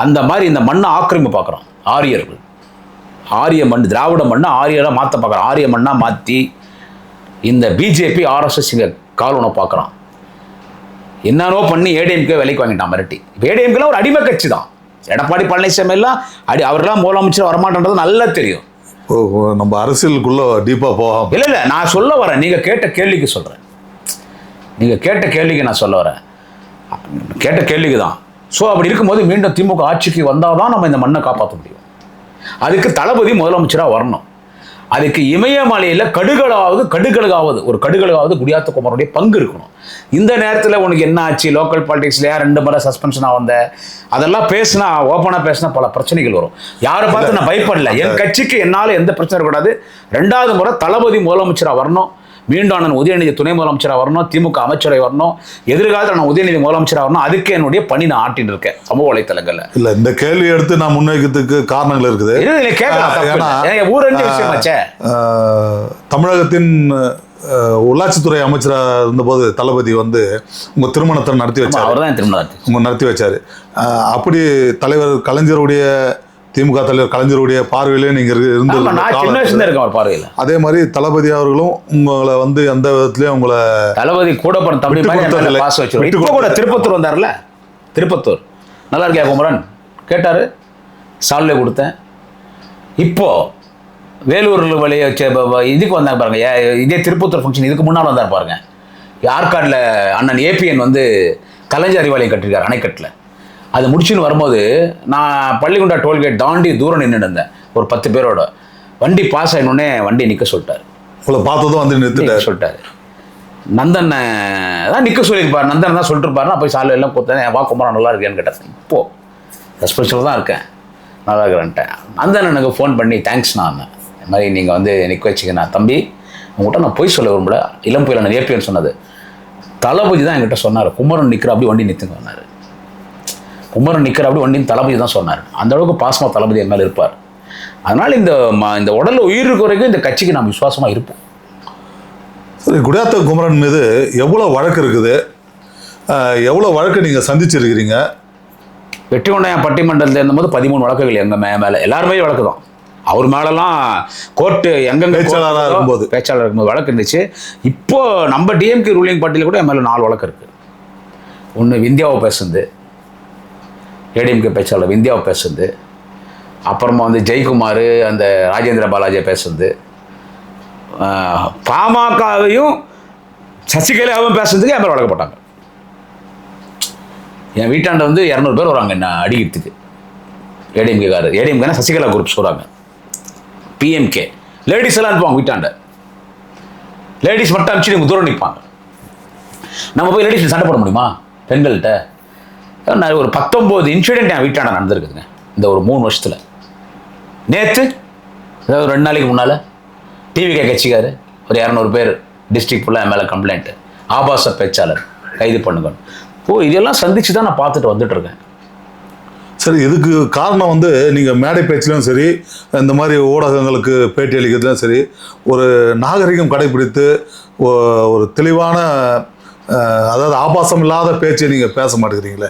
B: அந்த மாதிரி இந்த மண்ணை ஆக்கிரமிப்பு பார்க்குறான். ஆரிய மண், திராவிட மண்ணை ஆரியராக மாற்ற பார்க்குறான். ஆரிய மண்ணாக மாற்றி இந்த பிஜேபி ஆர்எஸ்எஸ் இங்கே காலோனை பார்க்குறான். என்னன்னோ பண்ணி ஏடிஎம்கே விலைக்கு வாங்கிட்டான் மிரட்டி. இப்போ ஏடிஎம்கேலாம் ஒரு அடிமை கட்சி தான். எடப்பாடி பழனிசாமி எல்லாம் அவரெல்லாம் முதலமைச்சர் வரமாட்டேன்றது நல்லா தெரியும்.
A: நம்ம அரசியலுக்குள்ள டீப்பாக போகாம
B: இல்லை நான் சொல்ல வரேன். நீங்கள் கேட்ட கேள்விக்கு சொல்கிறேன். நான் சொல்ல வரேன். கேட்ட கேள்விக்கு தான். ஸோ அப்படி இருக்கும்போது மீண்டும் திமுக ஆட்சிக்கு வந்தால் தான் நம்ம இந்த மண்ணை காப்பாற்ற முடியும். அதுக்கு தளபதி முதலமைச்சராக வரணும். அதுக்கு இமயமலையில் கடுகளாவது குடியாத்த குமரனுடைய பங்கு இருக்கணும். இந்த நேரத்தில் உனக்கு என்ன ஆச்சு, லோக்கல் பாலிடிக்ஸில் 2 முறை சஸ்பென்ஷனாக வந்த, அதெல்லாம் பேசினா, ஓப்பனாக பேசினா பல பிரச்சனைகள் வரும். யாரை பார்த்து நான் பயப்படல. என் கட்சிக்கு என்னால் எந்த பிரச்சனை இருக்கக்கூடாது. 2வது முறை தளபதி முதலமைச்சராக வரணும். மீண்டும் நான் உதயநிதி துணை முதலமைச்சராக வரணும். திமுக அமைச்சரை வரணும். எதிர்காலத்தில் நான் உதயநிதி முதலமைச்சராக வரணும். அதுக்கு என்னுடைய பணி நான் ஆட்டின்னு இருக்கேன் சமூக வலைத்தளங்களில்.
A: இல்லை, இந்த கேள்வி எடுத்து நான் முன்வைக்கிறதுக்கு காரணங்கள் இருக்குது. தமிழகத்தின் உள்ளாட்சித்துறை அமைச்சராக இருந்தபோது தளபதி வந்து உங்கள் திருமணத்தை நடத்தி வச்சார்.
B: அவர் தான் திருமணம்
A: நடத்தி வச்சார். அப்படி தலைவர் கலைஞருடைய, திமுக தலைவர் கலைஞருடைய பார்வையிலே நீங்கள்
B: இருந்தது.
A: அதே மாதிரி தளபதி அவர்களும் உங்களை வந்து எந்த விதத்துலயும் உங்களை
B: தளபதி கூட திருப்பத்தூர் வந்தார்ல, திருப்பத்தூர் நல்லா இருக்கியா குமரன் கேட்டாரு, சால்வே கொடுத்தேன். இப்போ வேலூரில் வழிய இதுக்கு வந்தாங்க பாருங்க, இதே திருப்பத்தூர் ஃபங்க்ஷன் இதுக்கு முன்னால் வந்தார் பாருங்க. ஆற்காட்டில் அண்ணன் ஏபிஎன் வந்து கலைஞர் அறிவாலயம் கட்டிருக்காரு அணைக்கட்டில். அது முடிச்சுன்னு வரும்போது நான் பள்ளிக்குண்டா டோல்கேட் தாண்டி தூரம் நின்று இருந்தேன் ஒரு 10 பேரோட. வண்டி பாஸ் ஆகினோடனே வண்டி நிற்க சொல்லிட்டார்.
A: உங்களை பார்த்ததும் வந்து நிறுத்திட்டார்
B: சொல்லிட்டாரு. நந்தன் தான் நிற்க சொல்லியிருப்பார், நந்தன் தான் சொல்லிட்டுருப்பாரு. நான் போய் சாலை எல்லாம் கொடுத்தேன், வா குமாரன் நல்லா இருக்கேன்னு கேட்டேன். இப்போது சஸ்பென்ஷனில் தான் இருக்கேன், நல்லா இருக்கிறேன்ட்டேன். நந்தன் எனக்கு ஃபோன் பண்ணி தேங்க்ஸ் நான் இந்த மாதிரி நீங்கள் வந்து நிற்க வச்சுக்கண்ணா தம்பி, உங்கள்கிட்ட நான் போய் சொல்ல விரும்பல, இளம் புயல் நான் ஏபிஎன்னு சொன்னது தளபதி தான் என்கிட்ட சொன்னார். குமரன் நிற்கிற அப்படி வண்டி நிறுத்துங்க சொன்னார். குமரன் நிற்கிற அப்படி வண்டின்னு தளபதி தான் சொன்னார். அந்த அளவுக்கு பாசமாக தளபதி என் மேலே இருப்பார். அதனால் இந்த உடலில் உயிர் இருக்க வரைக்கும் இந்த கட்சிக்கு நாம் விசுவாசமாக இருப்போம்.
A: சரி, குடியாத்த குமரன் மீது எவ்வளோ வழக்கு இருக்குது, எவ்வளோ வழக்கு நீங்கள் சந்திச்சிருக்கிறீங்க?
B: வெற்றிகொண்டாயம் பட்டிமன்றத்தில் இருந்தபோது 13 வழக்குகள் எங்கள் மேலே, எல்லாருமே வழக்கு தான். அவர் மேலெல்லாம் கோர்ட்டு எங்கெங்க
A: பேச்சாளராக
B: இருக்கும்போது வழக்கு இருந்துச்சு. இப்போ நம்ம டிஎம்கே ரூலிங் பார்ட்டியில் கூட என் மேலே 4 வழக்கு இருக்குது. ஒன்று விந்தியாவை பேசுது, ஏடிஎம்கே பேச்சாளர் விந்தியாவை பேசுது. அப்புறமா வந்து ஜெயக்குமார் அந்த ராஜேந்திர பாலாஜியை பேசுது. பாமகவையும் சசிகலாவும் பேசுறதுக்கு என் மேலே வழக்கு போட்டாங்க. என் வீட்டாண்ட வந்து 200 பேர் வராங்க என்ன அடிக்கிறதுக்கு. ஏடிஎம்கேனா சசிகலா குரூப்ஸ் வராங்க. பிஎம்கே லேடிஸ் எல்லாம் அனுப்புவாங்க வீட்டாண்ட. லேடிஸ் மட்டும் அனுப்பிச்சு நீங்கள் தூரம் நிற்பாங்க. நம்ம போய் லேடிஸ் சண்டை போட முடியுமா பெண்கள்கிட்ட? நான் ஒரு 19 இன்சிடென்ட் என் வீட்டாண்ட நடந்திருக்குதுங்க இந்த ஒரு 3 வருஷத்தில். நேற்று அதாவது 2 நாளைக்கு முன்னால் டிவிகே கட்சிக்காரு ஒரு 200 பேர் டிஸ்ட்ரிக்ட் ஃபுல்லாக என் மேலே கம்ப்ளைண்ட்டு, ஆபாச பேச்சாளர் கைது பண்ணுங்க. இதெல்லாம் சந்திச்சு தான் நான் பார்த்துட்டு வந்துட்டு இருக்கேன்.
A: சரி, இதுக்கு காரணம் வந்து நீங்கள் மேடை பேச்சிலும் சரி, இந்த மாதிரி ஊடகங்களுக்கு பேட்டி அளிக்கிறதுலும் சரி, ஒரு நாகரிகம் கடைபிடித்து ஒரு தெளிவான அதாவது ஆபாசம் இல்லாத பேச்சை நீங்கள் பேச மாட்டேங்கிறீங்களே.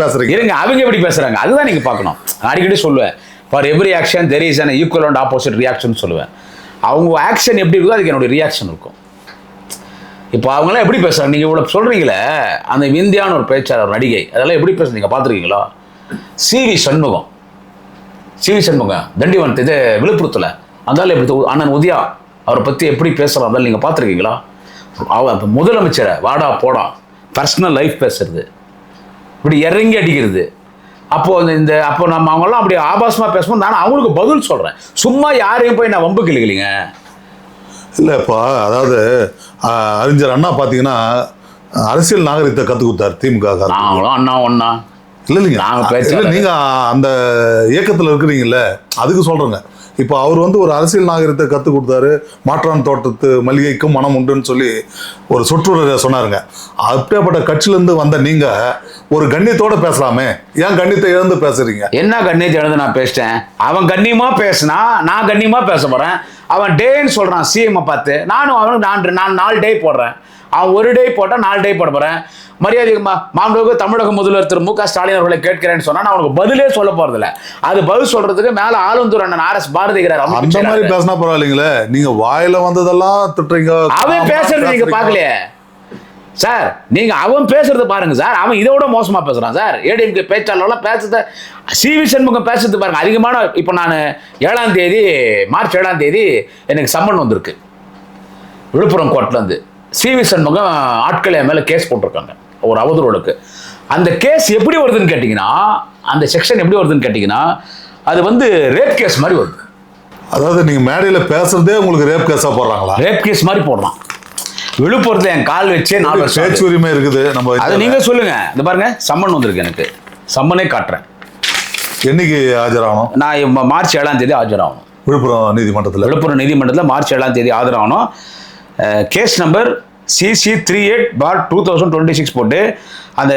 A: பேசுறீங்க
B: இருங்க, அவங்க எப்படி பேசுகிறாங்க அதுதான் நீங்கள் பார்க்கணும். அடிக்கடி சொல்லுவேன், for every action there is an equal and opposite reaction சொல்லுவேன். அவங்க ஆக்ஷன் எப்படி இருக்கோ அதுக்கு என்னுடைய ரியாக்ஷன் இருக்கும். இப்போ அவங்களாம் எப்படி பேசுகிறாங்க, நீங்கள் இவ்வளோ சொல்கிறீங்களே, அந்த விந்தியான ஒரு பேச்சாளர் நடிகை அதெல்லாம் எப்படி பேசுகிறீங்க நீங்கள் பார்த்துருக்கீங்களா? சிவி சண்முகம் தண்டிவன் இது விழுப்புரத்தில் அந்தாலும் எப்படி அண்ணன் உதயா அவரை பற்றி எப்படி பேசுகிறோம் அதால் நீங்கள் பார்த்துருக்கீங்களா? இப்போ முதலமைச்சரை வாடா போடா பர்சனல் லைஃப் பேசுறது, இப்படி இறங்கி அடிக்கிறது. அப்போ நம்ம அவங்களாம் அப்படி ஆபாசமாக பேசும்போது நான் அவங்களுக்கு பதில் சொல்கிறேன். சும்மா யாரையும் போய் நான் வம்பு கிளிக்கலிங்க.
A: இல்லைப்பா, அதாவது அறிஞர் அண்ணா பார்த்தீங்கன்னா அரசியல் நாகரிகத்தை கற்றுக் கொடுத்தார் திமுக.
B: நாங்களும் அண்ணா ஒன்னா
A: இல்லைங்க, நீங்கள் அந்த இயக்கத்தில் இருக்கிறீங்கல்ல, அதுக்கு சொல்கிறேங்க. இப்போ அவர் வந்து ஒரு அரசியல் நாகரிகத்தை கற்றுக் கொடுத்தாரு. மாற்றான் தோட்டத்து மல்லிகைக்கும் மனம் உண்டுன்னு சொல்லி ஒரு சொற்றொடரை சொன்னாருங்க. அப்படிப்பட்ட கட்சியிலேருந்து வந்த நீங்கள் ஒரு கண்ணியத்தோடு பேசலாமே, ஏன் கண்ணியத்தை இழந்து பேசுறீங்க?
B: என்ன கண்ணியத்தை இழந்து நான் பேசிட்டேன்? அவன் கண்ணியமாக பேசினா நான் கண்ணியமாக பேச போகிறேன். அவன் டேன்னு சொல்கிறான் சிஎம்ஐ பார்த்து, நானும் அவனுக்கு நான் 4 டே போடுறேன். அவன் 1 டே போட்டால் 4 டே போட போகிறேன். மரியாதை மாண்புமிகு தமிழக முதல்வர் திரு மு.க. ஸ்டாலின் அவர்களை கேட்கிறேன்னு சொன்னா நான் அவனுக்கு பதிலே சொல்ல போறதில்ல. அது பதில் சொல்றதுக்கு மேல ஆளுந்தூர் அண்ணன் ஆர்.எஸ். பாரதிகிறார்.
A: அந்த மாதிரி பேசினா பரவாயில்லைங்களே, நீங்க வாயில வந்ததெல்லாம் திட்டுறீங்க.
B: அவன் பேசுறது நீங்க பாக்கலையே சார், நீங்க அவன் பேசுறது பாருங்க சார். அவன் இதோட மோசமா பேசுறான் சார். ஏடிஎம்கே பேச்சாளர்லாம் பேசுறது, சிவி சண்முகம் பேசுறது பாருங்க அதிகமான. இப்போ நான் மார்ச் 7ஆம் தேதி எனக்கு சம்மன் வந்திருக்கு விழுப்புரம் கோர்ட்ல இருந்து. சிவி சண்முகம் ஆட்களை மேல கேஸ் போட்டிருக்காங்க ஒரு அவதூறுக்கு. அந்த கேஸ் எப்படி வருதுன்னு கேட்டிங்கன்னா, அந்த செக்ஷன் எப்படி வருதுன்னு கேட்டிங்கன்னா, அது வந்து ரேப் கேஸ் மாதிரி வருது.
A: அதாவது நீங்க மேடையில பேசுறதே உங்களுக்கு ரேப் கேஸா போடுறாங்களா?
B: ரேப் கேஸ் மாதிரி போடுறான். விழுப்புரத்துல என் கால் வச்சே 4 வருஷம்
A: பேச்சு உரிமை இருக்குது. நம்ம
B: அதை நீங்க சொல்லுங்க. இந்த பாருங்க சம்மன் வந்திருக்கு எனக்கு, சம்மனே காட்டுறேன்.
A: என்னைக்கு ஆஜராகணும்?
B: நான் மார்ச் 7ஆம் தேதி ஆஜராகணும்
A: விழுப்புரம் நீதிமன்றத்தில்.
B: மார்ச் 7ஆம் தேதி ஆஜராகணும். கேஸ் நம்பர் CC 38/2026 போட்டு அந்த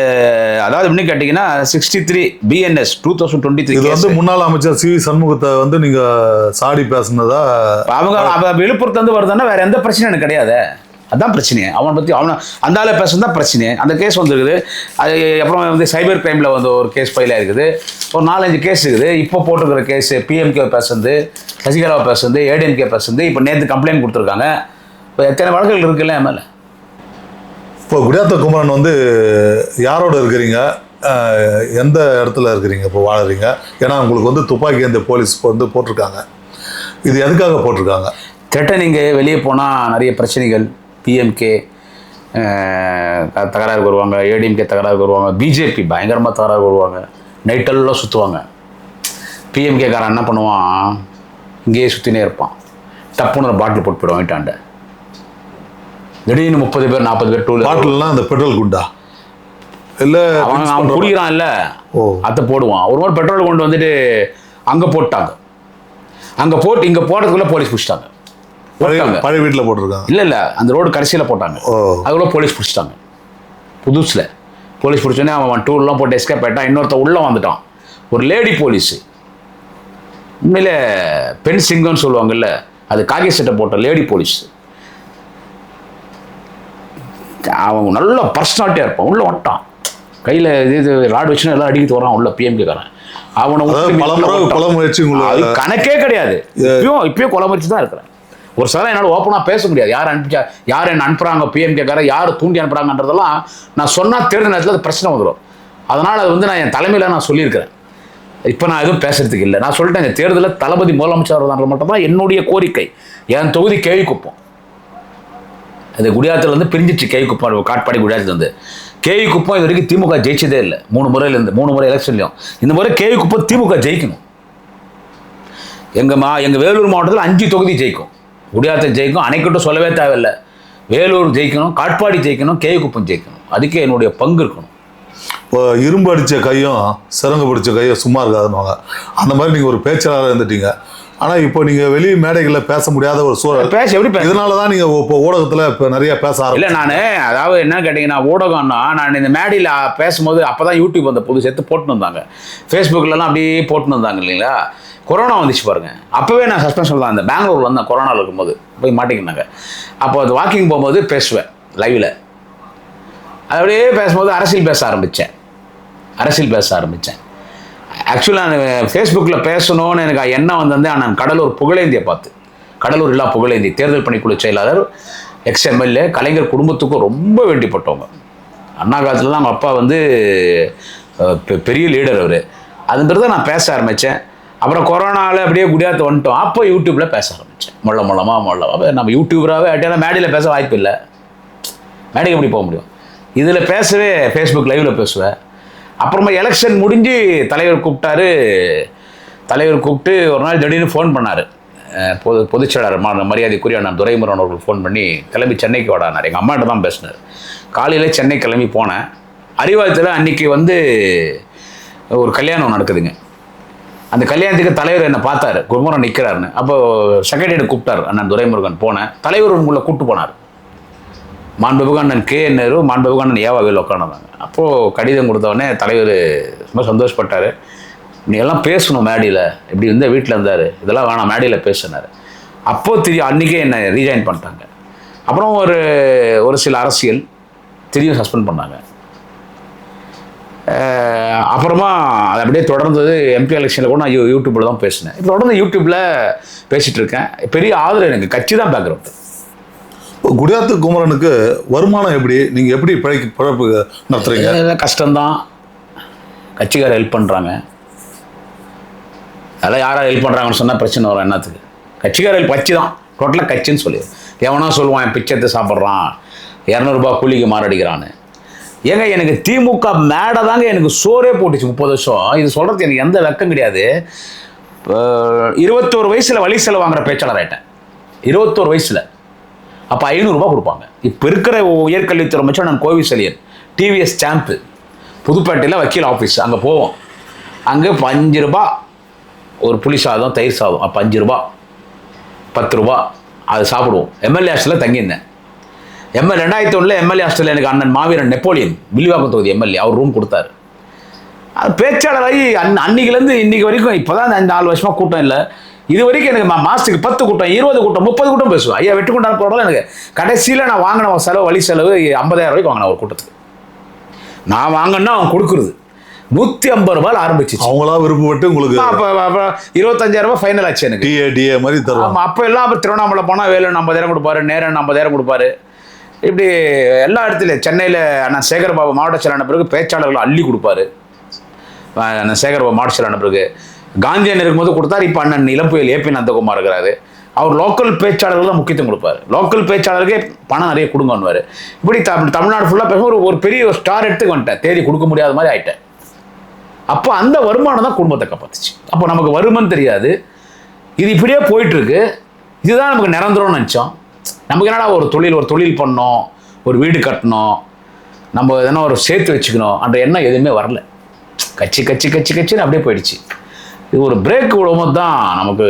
B: அதாவது என்ன கேட்டீங்கன்னா 63 BNS 2023.
A: இது வந்து முன்னாள் அமைச்சர் சிவி சண்முகத்தை வந்து நீங்க சாடி பேசுனதா
B: அவங்க விழுப்புரத்துல இருந்து வருதுன்னா வேற எந்த பிரச்சனையும் எனக்கு கிடையாது. அதான் பிரச்சனையே. அவனை பற்றி அந்த ஆளை பேசுறது பிரச்சனை. அந்த கேஸ் வந்துருக்குது. அது அப்புறம் வந்து சைபர் கிரைமில் வந்து ஒரு கேஸ் ஃபைல் ஆகிருக்குது. ஒரு 4-5 கேஸ் இருக்குது. இப்போ போட்டிருக்கிற கேஸு PMK பேசுறது, சசிகலாவை பேசுறது, ADMK பேசுறது. இப்போ நேற்று கம்ப்ளைண்ட் கொடுத்துருக்காங்க. இப்போ எத்தனை வழக்குகள் இருக்குல்ல என் மேலே.
A: இப்போ குடியாத்த குமரன் வந்து யாரோட இருக்கிறீங்க, எந்த இடத்துல இருக்கிறீங்க இப்போ வாழறீங்க? ஏன்னா உங்களுக்கு வந்து துப்பாக்கி அந்த போலீஸ் வந்து போட்டிருக்காங்க. இது எதுக்காக போட்டிருக்காங்க?
B: த்ரெட்டனிங்கு, வெளியே போனால் நிறைய பிரச்சனைகள், பிஎம்கே தகராறுக்கு வருவாங்க, ஏடிஎம்கே தகராறுக்கு வருவாங்க, பிஜேபி பயங்கரமாக தகராறுக்கு வருவாங்க, நைட்டெல்லாம் சுற்றுவாங்க. பிஎம்கேக்காரன் என்ன பண்ணுவான், இங்கேயே சுற்றினே இருப்பான், டப்புன்னு பாட்டில் போட்டு போயிடுவான் வீட்டாண்ட. திடீர்னு 30 பேர் 40 பேர் டூல்
A: பாட்டில்லாம் அந்த பெட்ரோல் குண்டா இல்லை
B: அவன் குடிக்கிறான் இல்லை, அதை போடுவான். ஒரு மாதிரி பெட்ரோல் கொண்டு வந்துட்டு அங்கே போட்டாங்க, அங்கே போட்டு இங்கே போடுறதுக்குள்ளே போலீஸ் பிடிச்சிட்டாங்க.
A: பழைய வீட்டில் போட்டிருக்காங்க.
B: இல்லை அந்த ரோடு கடைசியில் போட்டாங்க, அதுக்குள்ள போலீஸ் பிடிச்சிட்டாங்க. புதுசில் போலீஸ் பிடிச்சோன்னே அவன் டூர்லாம் போட்டு எஸ்கேப் ஆகிட்டான். இன்னொருத்த உள்ளே வந்துட்டான், ஒரு லேடி போலீஸு, உண்மையிலே பெண் சிங்கம்னு சொல்லுவாங்கல்ல, அது காக்கி சட்டை போட்ட லேடி போலீஸ். அவன் நல்ல பர்சனாலிட்டியாக இருப்பான். உள்ளே வந்துட்டான், கையில் இது ராடு வச்சுன்னா எல்லாம் அடிக்கிட்டு வரான் உள்ள பிஎம்கேக்காரன். அவனை அது கணக்கே கிடையாது. இப்பயும் கொலை முயற்சி தான் இருக்கிறேன். ஒரு சில என்னால் ஓப்பனாக பேச முடியாது, யார் அனுப்பிச்சா, யார் என்ன அனுப்புகிறாங்க, பிஎம்கேக்காரன் யார் தூண்டி அனுப்புகிறாங்கன்றதெல்லாம் நான் சொன்னால் தேர்தல் நேரத்தில் அது பிரச்சனை வந்துடும். அதனால் அது நான் என் தலைமையில் நான் சொல்லியிருக்கிறேன். இப்போ நான் எதுவும் பேசுறதுக்கு இல்லை. நான் சொல்லிட்டேன், இந்த தேர்தலில் தளபதி முதலமைச்சர் வரதான்றது மட்டும்தான் என்னுடைய கோரிக்கை. என் தொகுதி கேவிக்குப்பம், அது குடியாத்தில் பிரிஞ்சிச்சு. கேவிக்குப்பம் காட்பாடி குடியாத்துலேருந்து கேவிக்குப்பம் இது வரைக்கும் திமுக ஜெயிச்சதே இல்லை. 3 முறை எலெக்ஷன்லையும். இந்த முறை கேவிக்குப்பம் திமுக ஜெயிக்கணும். எங்கள் வேலூர் மாவட்டத்தில் 5 தொகுதி ஜெயிக்கும். குடியாத்தை ஜெயிக்கும், அணைக்கிட்ட சொல்லவே தேவையில்லை. வேலூர் ஜெயிக்கணும், காட்பாடி ஜெயிக்கணும், கேவிக்குப்பம் ஜெயிக்கணும். அதுக்கே என்னுடைய பங்கு இருக்கணும்.
A: இப்போ இரும்பு அடித்த கையும் சிறங்கு பிடிச்ச கையும் சும்மா இருக்காதுன்னு அந்த மாதிரி நீங்கள் ஒரு பேச்சாளராக இருந்துட்டீங்க. ஆனால் இப்போ நீங்கள் வெளி மேடைகளில் பேச முடியாத ஒரு சூழல். இதனால தான் நீங்கள் இப்போ ஊடகத்தில் இப்போ நிறைய பேச ஆரம்பிச்சு.
B: இல்லை நான் அதாவது என்ன கேட்டிங்கன்னா, ஊடகம்னா நான் இந்த மேடையில் பேசும்போது அப்போ தான் யூடியூப் வந்து புது சேர்த்து போட்டுன்னு வந்தாங்க, ஃபேஸ்புக்கிலலாம் அப்படியே போட்டுன்னு வந்தாங்க இல்லைங்களா. கொரோனா வந்துச்சு பாருங்கள், அப்போவே நான் சஸ்பென்ஷன் தான் இருந்தேன். பெங்களூரில் இருந்தேன், கொரோனாவில் இருக்கும்போது போய் மாட்டிக்கினாங்க. அப்போ அது வாக்கிங் போகும்போது பேசுவேன் லைவில். அது அப்படியே பேசும்போது அரசியல் பேச ஆரம்பித்தேன். ஆக்சுவலாக நான் ஃபேஸ்புக்கில் பேசணும்னு எனக்கு எண்ணம் வந்திருந்தேன். நான் கடலூர் புகழேந்தியை பார்த்து, கடலூர் இல்லா புகழேந்தி தேர்தல் பணிக்குழு செயலாளர், எக்ஸ்எம்எல்ஏ, கலைஞர் குடும்பத்துக்கும் ரொம்ப வேண்டிப்பட்டவங்க. அண்ணா காலத்தில் தான் அவங்க அப்பா பெரிய லீடர் அவர். அது பிறகு நான் பேச ஆரம்பித்தேன். அப்புறம் கொரோனாவில் அப்படியே குடியாத்து வந்துட்டோம். அப்போ யூடியூப்பில் பேச ஆரம்பித்தேன். மொள்ளமாக நம்ம யூடியூபராகவே ஆகிட்டேன்னா மேடையில் பேச வாய்ப்பு இல்லை. மேடைக்கு எப்படி போக முடியும்? இதில் பேசவே ஃபேஸ்புக் லைவில் பேசுவேன். அப்புறமா எலெக்ஷன் முடிஞ்சு தலைவர் கூப்பிட்டு ஒரு நாள் திடீர்னு ஃபோன் பண்ணார். பொதுச்செயலாளர் மரியாதைக்குரிய நான் துரைமுருகன் அவர்கள் ஃபோன் பண்ணி கிளம்பி சென்னைக்கு வாடானார். எங்கள் அம்மாட்ட தான் பேசினார். காலையில் சென்னை கிளம்பி போனேன். அறிவாலயத்தில் அன்றைக்கி ஒரு கல்யாணம் நடக்குதுங்க. அந்த கல்யாணத்துக்கு தலைவர் என்னை பார்த்தார், குருமுறை நிற்கிறாருன்னு. அப்போது செக்ரட்டரியை கூப்பிட்டார் அண்ணன் துரைமுருகன். போனேன், தலைவர் உங்களை கூப்பிட்டு போனார். மாண்புமிகு அண்ணன் கே நேரு, மாண்புமிகு அண்ணன் ஏவாவில் உட்காந்துருந்தாங்க. அப்போது கடிதம் கொடுத்தவொடனே தலைவர் ரொம்ப சந்தோஷப்பட்டார். நீ எல்லாம் பேசணும் மேடையில், இப்படி வீட்டில் இருந்தார், இதெல்லாம் வேணாம் மேடையில் பேசினார். அப்போது தெரியும், அன்றைக்கே என்னை ரீஜாயின் பண்ணிட்டாங்க. அப்புறம் ஒரு சில அரசியல் திரும்பியும் சஸ்பெண்ட் பண்ணாங்க. அப்புறமா அது அப்படியே தொடர்ந்தது. எம்பி எலெக்ஷனில் கூட நான் யூடியூப்பில் தான் பேசினேன். இப்போ தொடர்ந்து யூடியூப்பில் பேசிகிட்டு இருக்கேன். பெரிய ஆதரவு எனக்கு கட்சி தான் பேக்ரவுண்டு.
A: இப்போ குடியாத்து குமரனுக்கு வருமானம் எப்படி, நீங்கள் எப்படி பிழைப்பு நடத்துறீங்க?
B: கஷ்டம்தான். கட்சிக்காரர் ஹெல்ப் பண்ணுறாங்க. அதெல்லாம் யாராவது ஹெல்ப் பண்ணுறாங்கன்னு சொன்னால் பிரச்சனை வரும். என்னத்துக்கு கட்சிக்காரர் ஹெல்ப்? கட்சி தான் டோட்டலாக கட்சின்னு சொல்லி எவனா சொல்லுவான், என் பிச்சத்தை சாப்பிட்றான், 200 ரூபாய் கூலிக்கு மாரடிக்கிறான்னு. ஏங்க எனக்கு திமுக மேடை தாங்க எனக்கு சோறே போட்டுச்சு 30 வருஷம். இது சொல்கிறது எனக்கு எந்த வெக்கம் கிடையாது. 21 வயசில் வழி செலவு வாங்குகிற பேச்சாளர் ஆகிட்டேன். 21 வயசில். அப்போ 500 ரூபா கொடுப்பாங்க. இப்போ இருக்கிற உயர்கல்வித்துறை அமைச்சர் நான் கோவிசெலியன், டிவிஎஸ் சாம்பு, புதுப்பேட்டையில் வக்கீல் ஆஃபீஸ், அங்கே போவோம். அங்கே 5 ரூபா ஒரு புளி சாதம், தயிர் சாதம். அப்போ 5 ரூபா, 10 ரூபா அது சாப்பிடுவோம். எம்எல்ஏ ஹாஸ்டலில் தங்கியிருந்தேன். 2001 எம்எல்ஏ ஹாஸ்டலில் எனக்கு அண்ணன் மாவீரன் நெப்போலியன், வில்லிவாக்கம் தொகுதி எம்எல்ஏ, அவர் ரூம் கொடுத்தாரு. அது பேச்சாளராகி அன்னைக்குலேருந்து இன்றைக்கி வரைக்கும், இப்போ தான் 4 வருஷமாக கூட்டம் இல்லை. இது வரைக்கும் எனக்கு மாதத்துக்கு 10 கூட்டம், 20 கூட்டம், 30 கூட்டம் பேசுவேன். ஐயா வெட்டு கொண்டாட போகிறதால எனக்கு கடைசியில் நான் வாங்கின செலவு, வழி செலவு 50,000 ரூபாய்க்கு வாங்கினேன் ஒரு கூட்டத்துக்கு. நான் வாங்கினா அவன் கொடுக்குறது 150 ரூபாயில் ஆரம்பிச்சிச்சு.
A: அவங்களா விருப்பப்பட்டு உங்களுக்கு
B: அப்போ 25,000 ரூபாய் ஃபைனல் ஆச்சு எனக்கு.
A: டிஏ மாதிரி தருவாங்க.
B: அப்போ எல்லாம் திருவண்ணாமலை போனால் வேலு 50,000 கொடுப்பாரு, நேரன் 50,000 கொடுப்பாரு. இப்படி எல்லா இடத்துலையும் சென்னையில் அண்ணன் சேகர்பாபு மாவட்ட செயலாளர் பிறகு பேச்சாளர்கள் அள்ளி கொடுப்பாரு. அண்ணன் சேகர்பாபு மாவட்ட செயலாளர் பிறகு காந்தியன் இருக்கும்போது கொடுத்தாரு. இப்போ அண்ணன் இளம்புயல் ஏபி நந்தகுமார் இருக்கிறாரு. அவர் லோக்கல் பேச்சாளர்கள் தான் முக்கியத்துவம் கொடுப்பார். லோக்கல் பேச்சாளருக்கே பணம் நிறைய கொடுங்கன்னுவார். இப்படி தமிழ்நாடு ஃபுல்லாக பேச ஒரு பெரிய ஸ்டார் எடுத்துக்கு வந்துட்டேன். தேதி கொடுக்க முடியாத மாதிரி ஆகிட்டேன். அப்போ அந்த வருமானம் தான் குடும்பத்தை காப்பாத்துச்சு. அப்போ நமக்கு வருமானம் தெரியாது. இது இப்படியே போயிட்டுருக்கு. இதுதான் நமக்கு நிரந்தரம்னு நினச்சோம். நமக்கு என்னடா ஒரு தொழில் பண்ணோம், ஒரு வீடு கட்டணும், நம்ம எதனா ஒரு சேர்த்து வச்சுக்கணும் அந்த எண்ணம் எதுவுமே வரல. கட்சின்னு அப்படியே போயிடுச்சு. இது ஒரு பிரேக் விடும்போது தான் நமக்கு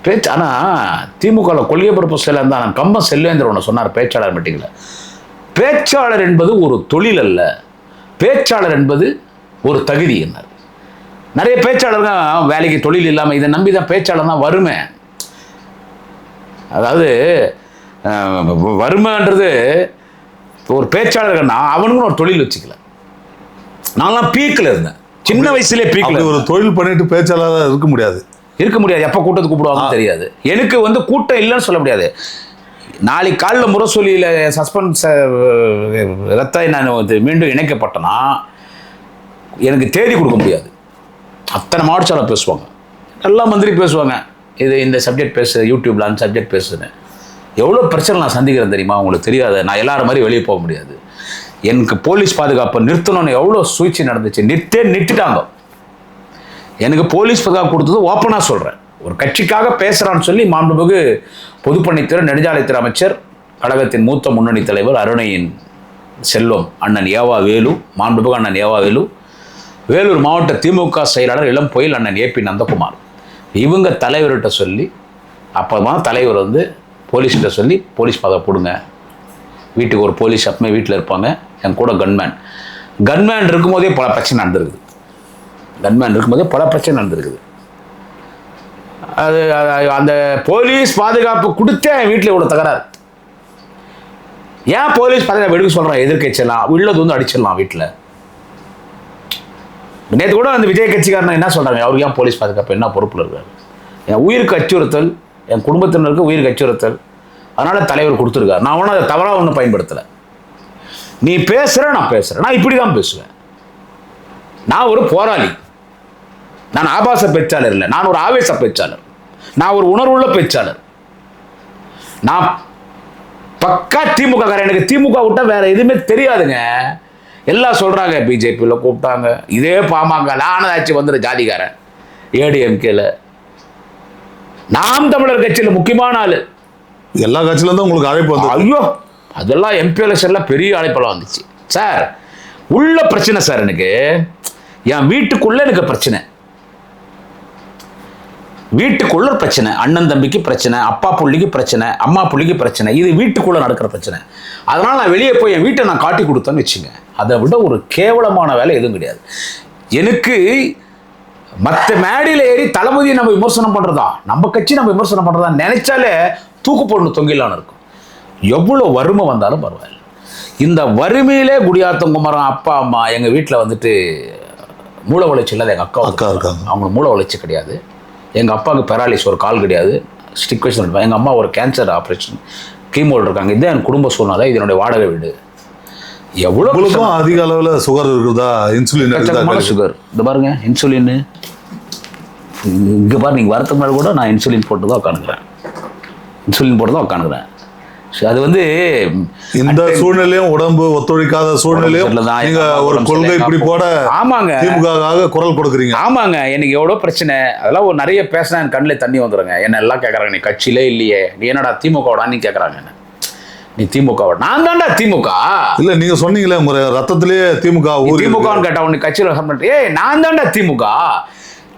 B: பேச்சு. ஆனால் திமுகவில் கொள்கை பரப்பு செயலர் தான் கம்பம் செல்வேந்திரன் ஒன்று சொன்னார் பேச்சாளர் மீட்டிங்கில். பேச்சாளர் என்பது ஒரு தொழில் அல்ல, பேச்சாளர் என்பது ஒரு தகுதி என்னார். நிறைய பேச்சாளர்கள் வேலைக்கு தொழில் இல்லாமல் இதை நம்பி தான் பேச்சாளர் தான் வறுமை. அதாவது வறுமைன்றது ஒரு பேச்சாளர்கள்னா அவனுக்கும் ஒரு தொழில் வச்சுக்கல. நான்லாம் பீக்கில் இருந்தேன், சின்ன வயசுலேயே பீக்கில்.
A: ஒரு தொழில் பண்ணிட்டு பேச்சாளராக இருக்க முடியாது. எப்போ
B: கூட்டத்துக்கு கூப்பிடுவாங்கன்னு தெரியாது. எனக்கு கூட்டம் இல்லைன்னு சொல்ல முடியாது. நாளைக்கு காலையில் முரசொலியில் சஸ்பென்ஸ் ரத்தாய் நான் மீண்டும் இணைக்கப்பட்டேன்னா எனக்கு தேதி கொடுக்க முடியாது. அத்தனை மாவட்டச்சாளர் பேசுவாங்க, எல்லா மந்திரி பேசுவாங்க. இந்த சப்ஜெக்ட் பேசு, யூடியூப்ல அந்த சப்ஜெக்ட் பேசுன்னு. எவ்வளோ பிரச்சனை நான் சந்திக்கிறேன் தெரியுமா? உங்களுக்கு தெரியாது. நான் எல்லாரும் மாதிரி வெளியே போக முடியாது. எனக்கு போலீஸ் பாதுகாப்பு நிறுத்தணும்னு எவ்வளோ சூழ்ச்சி நடந்துச்சு. நிறுத்திட்டாங்க. எனக்கு போலீஸ் பாதுகாப்பு கொடுத்தது ஓப்பனாக சொல்கிறேன். ஒரு கட்சிக்காக பேசுகிறான்னு சொல்லி மாண்புமிகு பொதுப்பணித்துறை நெடுஞ்சாலைத்துறை அமைச்சர், கழகத்தின் மூத்த முன்னணி தலைவர் அருணையின் செல்வம் அண்ணன் ஏவா வேலு, மாண்புமிகு அண்ணன் ஏவா வேலு, வேலூர் மாவட்ட திமுக செயலாளர் இளம்புயல் அண்ணன் ஏபி நந்தகுமார், இவங்க தலைவர்கிட்ட சொல்லி, அப்போ தான் தலைவர் போலீஸ்கிட்ட சொல்லி போலீஸ் பாதுகாப்பு கொடுங்க. வீட்டுக்கு ஒரு போலீஸ் அப்பமே வீட்டில் இருப்பாங்க. என் கூட கன்மேன் இருக்கும்போதே பல பிரச்சனை நடந்திருக்குது. அது அந்த போலீஸ் பாதுகாப்பு கொடுத்தே என் வீட்டில் இவ்வளோ தகராறு. ஏன் போலீஸ் பாதுகாப்பு எடுக்க சொல்கிறேன்? எதிர்கட்சியெல்லாம் உள்ளது அடிச்சிடலாம் வீட்டில். நேற்று கூட அந்த விஜய் கட்சிக்காரன் என்ன சொல்கிறாங்க, அவருக்கு ஏன் போலீஸ் பாதுகாப்பு என்ன பொறுப்பில் இருக்காரு? என் உயிருக்கு அச்சுறுத்தல், என் குடும்பத்தினருக்கு உயிருக்கு அச்சுறுத்தல், அதனால் தலைவர் கொடுத்துருக்காரு. நான் ஒன்றும் அதை தவறாக ஒன்றும் பயன்படுத்தலை. நீ பேசுகிற, நான் பேசுகிறேன். நான் இப்படி தான் பேசுவேன். நான் ஒரு போராளி. நான் ஆபாச பேச்சாளர் இல்லை, நான் ஒரு ஆவேச பேச்சாளர். நான் ஒரு உணர்வுள்ள பேச்சாளர். நான் பக்கா திமுக காரன். எனக்கு திமுக விட்டா வேற எதுவுமே தெரியாதுங்க. எல்லாம் சொல்றாங்க பிஜேபியில் கூப்பிட்டாங்க, இதே பாமக லானதாச்சு வந்துரு ஜாதிகாரன், ஏடிஎம்கேல, நாம் தமிழர் கட்சியில் முக்கியமான ஆளு.
A: எல்லா கட்சியில தான் உங்களுக்கு அழைப்பு வந்து?
B: ஐயோ, அதெல்லாம் எம்பி எலெக்ஷன்லாம் பெரிய அழைப்பெல்லாம் வந்துச்சு சார். உள்ள பிரச்சனை சார். எனக்கு என் வீட்டுக்குள்ள எனக்கு பிரச்சனை, வீட்டுக்குள்ள பிரச்சனை. அண்ணன் தம்பிக்கு பிரச்சனை, அப்பா புள்ளிக்கு பிரச்சனை, அம்மா புள்ளிக்கு பிரச்சனை. இது வீட்டுக்குள்ள நடக்கிற பிரச்சனை. அதனால நான் வெளியே போய் என் வீட்டை நான் காட்டி கொடுத்தேன்னு வச்சுங்க. அதை விட ஒரு கேவலமான வேலை எதுவும் கிடையாது எனக்கு. மற்ற மேடையில் ஏறி தளபதியை நம்ம விமர்சனம் பண்றதா, நம்ம கட்சி நம்ம விமர்சனம் பண்றதா நினைச்சாலே தூக்கு போடணும், தொங்கிலான்னு இருக்கும். எவ்வளோ வறுமை வந்தாலும் பரவாயில்ல. இந்த வறுமையிலே குடியாத்தம் குமரன் அப்பா அம்மா எங்கள் வீட்டில் மூளை வளர்ச்சி இல்லாத எங்கள் அக்கா இருக்காங்க. அவங்களுக்கு மூளை வளர்ச்சி கிடையாது. எங்கள் அப்பாவுக்கு பெராலிஸ், ஒரு கால் கிடையாது, ஸ்டிக் வச்சு இருப்பாங்க. எங்கள் அம்மா ஒரு கேன்சர் ஆப்ரேஷன் கீமோல் இருக்காங்க. இதுதான் என் குடும்ப சூழ்நிலை. இதனுடைய வாடகை வீடு. எவ்வளோ
A: அதிக அளவில் சுகர் இருக்குதா? இன்சுலின்
B: சுகர் இந்த பாருங்க, இன்சுலின் இங்கே பாரு. நீங்கள் வரத்துக்கு மேலே கூட நான் இன்சுலின் போட்டு தான் உட்காந்துக்கிறேன். அது
A: இந்த சூழ்நிலையும் உடம்பு ஒத்துழைக்காத சூழ்நிலையும் நீங்க ஒரு கொள்கை இப்படி போட
B: ஆமாங்க
A: திமுகவுக்காக குரல் கொடுக்குறீங்க.
B: ஆமாங்க. எனக்கு எவ்வளோ பிரச்சனை. அதெல்லாம் ஒரு நிறைய பேசினா என் கண்ணில் தண்ணி வந்துடுங்க. என்ன எல்லாம் கேட்குறாங்க, நீ கட்சியிலே இல்லையே, நீ என்னடா திமுகவோடா நீ கேட்குறாங்க. என்ன நீ திமுகவோட? நான் தான்டா திமுக.
A: இல்ல நீங்க சொன்னீங்களே உங்க ரத்தத்திலேயே
B: திமுகன்னு கேட்டா உனக்கு கட்சியில் ஏய் நான் தான்டா திமுக.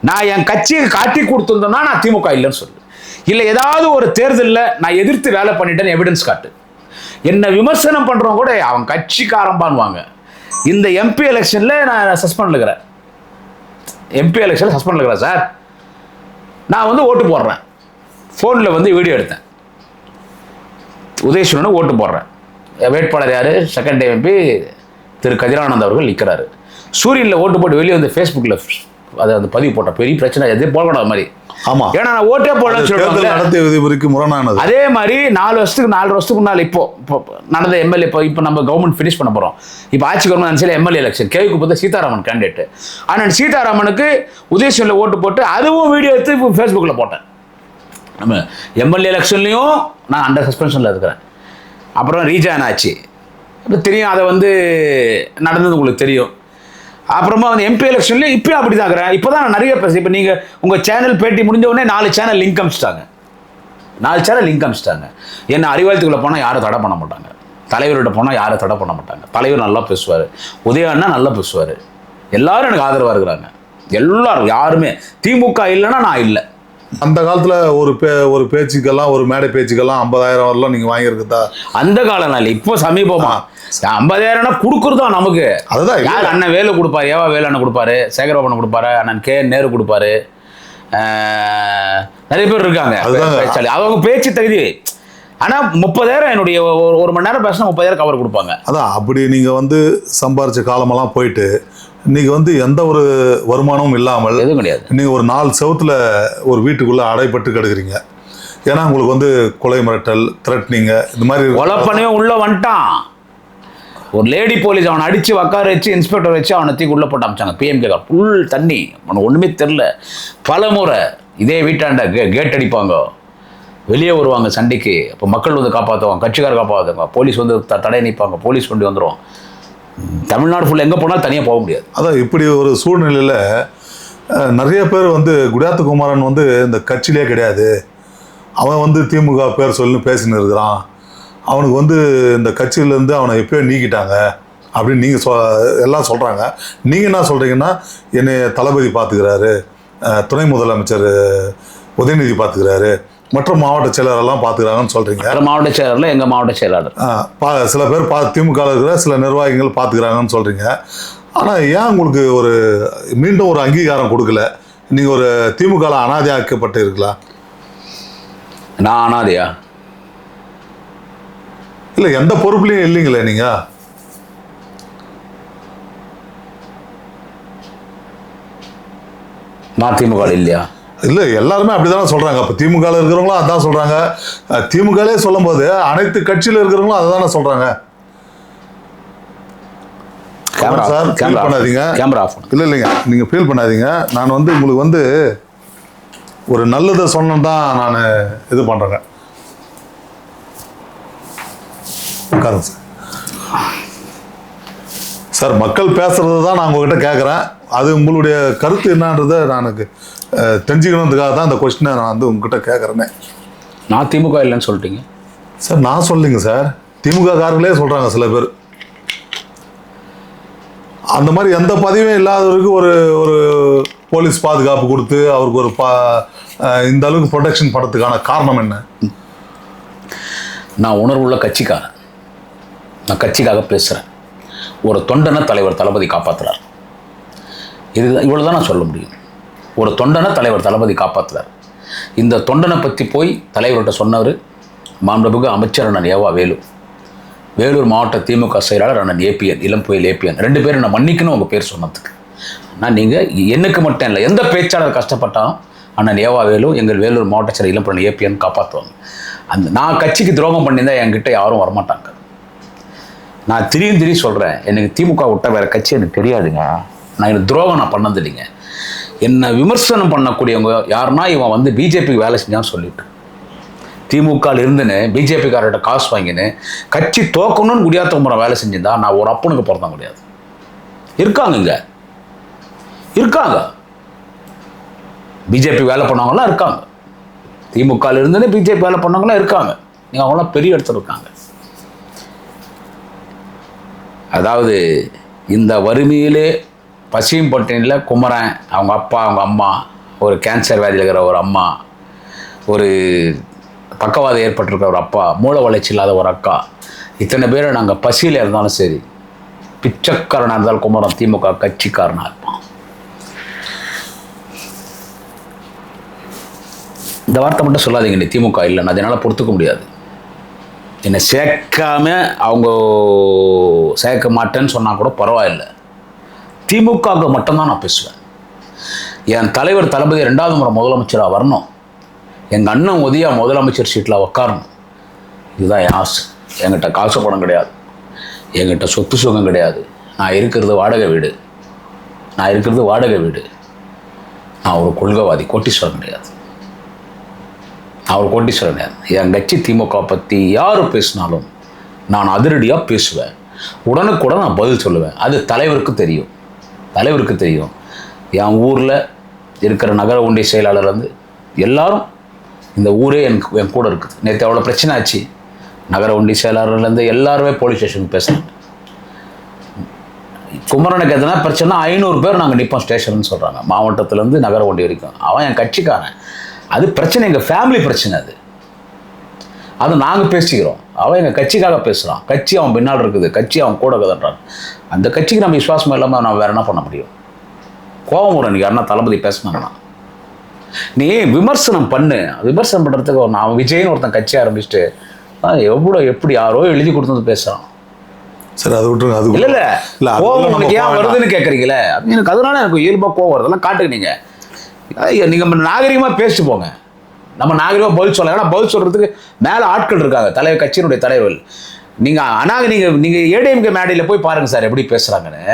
B: நான் என் கட்சியை காட்டி கொடுத்துருந்தேன்னா நான் திமுக இல்லைன்னு சொல்லு. இல்லை ஏதாவது ஒரு தேர்தலில் நான் எதிர்த்து வேலை பண்ணிட்டேன்னு எவிடன்ஸ் காட்டு. என்ன விமர்சனம் பண்ணுறவங்க கூட அவன் கட்சிக்காரம்பான்வாங்க. இந்த எம்பி எலெக்ஷனில் நான் சஸ்பெண்ட் இருக்கிறேன். சார். நான் ஓட்டு போடுறேன். ஃபோனில் வீடியோ எடுத்தேன். உதயசூரனை ஓட்டு போடுறேன். வேட்பாளர் யார்? செகண்ட் டைம் எம்பி திரு கதிரானந்த் அவர்கள் நிற்கிறாரு. சூரியனில் ஓட்டு போட்டு வெளியே ஃபேஸ்புக்கில் அதை பதிவு போட்டேன். பெரிய பிரச்சனை எது போடக்கூடாது மாதிரி.
A: ஆமா,
B: ஏன்னா நான் ஓட்டே போடலன்னு சொல்லுவாங்க.
A: நடத்தை விதிமுறைக்கு முரணானது.
B: அதே மாதிரி 4 வருஷத்துக்கு முன்னால் இப்போ நடந்த எம்எல்ஏ இப்போ நம்ம கவர்மெண்ட் ஃபினிஷ் பண்ண போகிறோம். இப்போ ஆட்சி கவர்மெண்ட் எம்எல்ஏ எலெக்ஷன் கேவுக்கு பார்த்தா சீதாராமன் கேண்டிடேட். ஆனால் சீதாராமனுக்கு உதயசூரில் ஓட்டு போட்டு அதுவும் வீடியோ எடுத்து இப்போ ஃபேஸ்புக்கில் போட்டேன். நம்ம எம்எல்ஏ எலெக்ஷன்லையும் நான் அண்டர் சஸ்பென்ஷனில் இருக்கிறேன். அப்புறம் ரீஜாயின் ஆச்சு, இப்போ தெரியும், அதை வந்து நடந்தது உங்களுக்கு தெரியும். அப்புறமா வந்து எம்பி எலெக்ஷன்லேயும் இப்போயும் அப்படி தான் இருக்கிறேன். இப்போ தான் நான் நிறைய பேசுகிறேன். இப்போ நீங்கள் உங்கள் சேனல் பேட்டி முடிஞ்ச உடனே 4 சேனல் லிங்க் அமிச்சிட்டாங்க. 4 சேனல் லிங்க் அமிச்சிட்டாங்க. என்ன அறிவாலயத்துக்குள்ளே போனால் யாரும் தடை பண்ண மாட்டாங்க, தலைவர்கிட்ட போனால் யாரும் தடை பண்ண மாட்டாங்க. தலைவர் நல்லா பேசுவார், உதயண்ணா நல்லா பேசுவார், எல்லாரும் எனக்கு ஆதரவாக இருக்கிறாங்க. எல்லாரும் யாருமே திமுக இல்லைன்னா நான் இல்லை.
A: அந்த காலத்துல ஒரு பேச்சுக்கெல்லாம், ஒரு மேடை பேச்சுக்கெல்லாம் 50,000 வரலாம் நீங்க வாங்கியிருக்குதா?
B: அந்த காலம் இல்லை, இப்போ சமீபமா 50,000 கொடுக்குறதா நமக்கு.
A: அதுதான்
B: யார் அண்ணன் வேலு கொடுப்பாரு, ஏவா வேலு அண்ணன் கொடுப்பாரு, சேகரபாபு கொடுப்பாரு, அண்ணன் கே நேரு கொடுப்பாரு, நிறைய பேர் இருக்காங்க பேச்சாளி. அவங்க பேச்சு தகுதி. ஆனால் 30,000 என்னுடைய ஒரு மணி நேரம் பேசினா 30,000 கவர் கொடுப்பாங்க.
A: அதான் அப்படி நீங்கள் வந்து சம்பாரிச்ச காலமெல்லாம் போயிட்டு இன்னைக்கு வந்து எந்த ஒரு வருமானமும் இல்லாமல்
B: எதுவும் கிடையாது.
A: நீங்கள் ஒரு 4 செவத்துல ஒரு வீட்டுக்குள்ளே அடைப்பட்டு கிடக்குறீங்க. ஏன்னா உங்களுக்கு வந்து கொலை மிரட்டல், த்ரெட்னிங்க, இந்த மாதிரி
B: கொலை பண்ணவே உள்ளே வந்துட்டான். ஒரு லேடி போலீஸ் அவனை அடித்து உட்கார வச்சு இன்ஸ்பெக்டர் வச்சு அவனை தூக்கி உள்ளே போட்டு அமிச்சாங்க. பிஎம்கே ஃபுல் தண்ணி, அவனுக்கு ஒன்றுமே தெரில. பல முறை இதே வீட்டாண்ட கேட் அடிப்பாங்க, வெளியே வருவாங்க சண்டைக்கு. அப்போ மக்கள் வந்து காப்பாற்றுவாங்க, கட்சிக்காரர் காப்பாற்றுவாங்க, போலீஸ் வந்து தடை நிற்பாங்க, போலீஸ் கொண்டு வந்துடும். தமிழ்நாடு ஃபுல்லாக எங்கே போனாலும் தனியாக போக முடியாது.
A: அதான் இப்படி ஒரு சூழ்நிலையில் நிறைய பேர் வந்து குடியாத்த குமாரன் வந்து இந்த கட்சியிலே கிடையாது, அவன் வந்து திமுக பேர் சொல்லி பேசின்னு இருக்கிறான், அவனுக்கு வந்து இந்த கட்சியிலேருந்து அவனை எப்பயோ நீக்கிட்டாங்க அப்படின்னு நீங்கள் எல்லாம் சொல்கிறாங்க. நீங்கள் என்ன சொல்கிறீங்கன்னா, என்னை தளபதி பார்த்துக்கிறாரு, துணை முதலமைச்சர் உதயநிதி பார்த்துக்கிறாரு, மற்ற மாவட்ட செயலாளர்லாம் பார்த்துக்கிறாங்கன்னு சொல்கிறீங்க.
B: மாவட்ட செயலாளர் எங்கள் மாவட்ட செயலாளர்
A: சில பேர் திமுக இருக்கிற சில நிர்வாகிகள் பார்த்துக்கிறாங்கன்னு சொல்கிறீங்க. ஆனால் ஏன் உங்களுக்கு ஒரு மீண்டும் ஒரு அங்கீகாரம் கொடுக்கல? நீங்கள் ஒரு திமுகவில் அனாதையாக்கப்பட்டு இருக்கலாம்.
B: நான் அனாதையா?
A: இல்லை, எந்த பொறுப்புலையும் இல்லைங்களே நீங்கள்.
B: நான் திமுக இல்லையா?
A: இல்லை, எல்லாருமே அப்படி தானே சொல்கிறாங்க. அப்போ திமுகவில் இருக்கிறவங்களும் அதான் சொல்கிறாங்க. திமுகலே சொல்லும் போது அனைத்து கட்சியில் இருக்கிறவங்களும் அதை தானே சொல்கிறாங்க. சார் ஃபீல் பண்ணாதீங்க. இல்லைங்க, நீங்கள் ஃபீல் பண்ணாதீங்க. நான் வந்து உங்களுக்கு வந்து ஒரு நல்லதை சொன்னேன் தான் நான் இது பண்ணுறேங்க. உட்காருங்க சார். சார், மக்கள் பேசுறது தான் நான் உங்ககிட்ட கேட்குறேன். அது உங்களுடைய கருத்து என்னன்றதை நான் தெரிஞ்சுக்கணுன்றதுக்காக தான் அந்த கொஸ்டினை நான் வந்து உங்ககிட்ட கேட்குறேனே.
B: நான் திமுக இல்லைன்னு சொல்லிட்டீங்க
A: சார். நான் சொல்லிங்க சார், திமுக காரங்களே சொல்கிறாங்க சில பேர். அந்த மாதிரி எந்த பதவியும் இல்லாதவருக்கு ஒரு ஒரு போலீஸ் பாதுகாப்பு கொடுத்து அவருக்கு ஒரு இந்த அளவுக்கு ப்ரொடெக்ஷன் பண்ணுறதுக்கான காரணம் என்ன?
B: நான் உணர்வுள்ள கட்சிக்காரன், நான் கட்சிக்காக பேசுகிறேன். ஒரு தொண்டனை தலைவர் தளபதி காப்பாற்றுறார். இது இவ்வளோ தான் நான் சொல்ல முடியும். ஒரு தொண்டனை தலைவர் தளபதி காப்பாற்றுறார். இந்த தொண்டனை பற்றி போய் தலைவர்கிட்ட சொன்னவர் மாண்புமிகு அமைச்சர் அண்ணன் ஏவா வேலு, வேலூர் மாவட்ட திமுக செயலாளர் அண்ணன் ஏபிஎன், இளம்புயல் ஏபிஎன், 2 பேரும் நான் மன்னிக்கணும் உங்கள் பேர் சொன்னதுக்கு. ஆனால் நீங்கள் எனக்கு மட்டும் இல்லை, எந்த பேச்சாளர் கஷ்டப்பட்டாலும் அண்ணன் ஏவா வேலு, எங்கள் வேலூர் மாவட்ட செயலர் இளம்புயல் ஏபிஎன் காப்பாற்றுவாங்க. நான் கட்சிக்கு துரோகம் பண்ணியிருந்தால் என்கிட்ட யாரும் வரமாட்டாங்க. நான் திடீர்னு சொல்கிறேன், எனக்கு திமுக விட்ட வேறு கட்சி எனக்கு தெரியாதுங்க. நான் எனக்கு துரோகம் நான் பண்ணது இல்லைங்க. என்னை விமர்சனம் பண்ணக்கூடியவங்க யாருன்னா, இவன் வந்து பிஜேபிக்கு வேலை செஞ்சான்னு சொல்லிட்டு திமுகவில் இருந்துன்னு பிஜேபிக்காரர்கிட்ட காசு வாங்கின்னு கட்சி தோக்கணும்னு குடியாத்த முறை வேலை செஞ்சிருந்தா நான் ஒரு அப்பனுக்கு பிறந்த முடியாது. இருக்காங்க, இருக்காங்க பிஜேபி வேலை பண்ணவங்களாம் இருக்காங்க. திமுகவில் இருந்துன்னு பிஜேபி வேலை பண்ணவங்களாம் இருக்காங்க. நீங்கள் அவங்களாம் பெரிய இடத்துல இருக்காங்க. அதாவது இந்த வறுமையிலே பசியும் பட்டினியில் குமரன், அவங்க அப்பா, அவங்க அம்மா, ஒரு கேன்சர் வியாதியில் இருக்கிற ஒரு அம்மா, ஒரு பக்கவாதம் ஏற்பட்டிருக்கிற ஒரு அப்பா, மூளை வளர்ச்சி இல்லாத ஒரு அக்கா, இத்தனை பேரை நாங்கள் பசியில் இருந்தாலும் சரி, பிச்சைக்காரனாக இருந்தாலும் குமரன் திமுக கட்சிக்காரனாக இருப்பான். இந்த வார்த்தை மட்டும் சொல்லாதீங்க, நீ திமுக இல்லைன்னு. அதனால் பொறுத்துக்க முடியாது. என்னை சேர்க்காம அவங்க சேர்க்க மாட்டேன்னு சொன்னால் கூட பரவாயில்லை. திமுகவுக்கு மட்டும்தான் நான் பேசுவேன். என் தலைவர் தளபதி 2வது முறை முதலமைச்சராக வரணும், எங்கள் அண்ணன் உதயா முதலமைச்சர் சீட்டில் உட்காரணும். இதுதான் என் ஆசை. என்கிட்ட காசு பணம் கிடையாது, என்கிட்ட சொத்து சுகம் கிடையாது. நான் இருக்கிறது வாடகை வீடு. நான் ஒரு கொள்கைவாதி, கோட்டீஸ்வரன் கிடையாது. என் கட்சி திமுக பற்றி யார் பேசினாலும் நான் அதிரடியாக பேசுவேன். உடனுக்குடன் நான் பதில் சொல்லுவேன். அது தலைவருக்கு தெரியும். என் ஊரில் இருக்கிற நகர ஒன்றிய செயலாளர் வந்து எல்லாரும், இந்த ஊரே என் கூட இருக்குது. நேற்று அவ்வளோ பிரச்சனை ஆச்சு. நகர ஒன்றிய செயலாளர்லேருந்து எல்லாருமே போலீஸ் ஸ்டேஷனுக்கு பேசுகிறாங்க. குமரனுக்கு எதனா பிரச்சனை 500 பேர் நாங்கள் நிற்போம் ஸ்டேஷன் சொல்கிறாங்க, மாவட்டத்துலேருந்து நகர ஒன்றிய வரைக்கும். அவன் என் கட்சிக்காரன். அது பிரச்சனை, எங்கள் ஃபேமிலி பிரச்சனை. அது நாங்கள் பேசிக்கிறோம். அவன் எங்கள் கட்சிக்காக பேசுகிறான். கட்சி அவன் பின்னால் இருக்குது, கட்சி அவன் கூட இருக்குதுன்றான். அந்த கட்சிக்கு நம்ம விசுவாசம் இல்லாமல் நம்ம வேறு என்ன பண்ண முடியும்? கோபம் வரும். நீங்கள் யாருன்னா தளபதி பேசினாங்கன்னா நீ விமர்சனம் பண்ணுறதுக்கு நான் விஜய்னு ஒருத்தன் கட்சி ஆரம்பிச்சுட்டு எப்படி யாரோ எழுதி கொடுத்து பேசுகிறான்.
A: சரி, அது விட்டுருங்க. அது
B: இல்லை கோபம் உனக்கு ஏன் வருதுன்னு கேட்குறீங்களே, எனக்கு அதனால எனக்கு இயல்பாக கோவம் வருதெல்லாம் காட்டுக்கு. நீங்கள் நாகரிகமாக பேசிட்டு போங்க. நம்ம நாகரிகமாக பதில் சொல்லலாம். ஏன்னா பதில் சொல்கிறதுக்கு மேலே ஆட்கள் இருக்காங்க, கட்சியினுடைய தலைவர்கள். நீங்கள் ஏடிஎம்கே மேடையில் போய் பாருங்கள் சார் எப்படி பேசுகிறாங்கன்னு.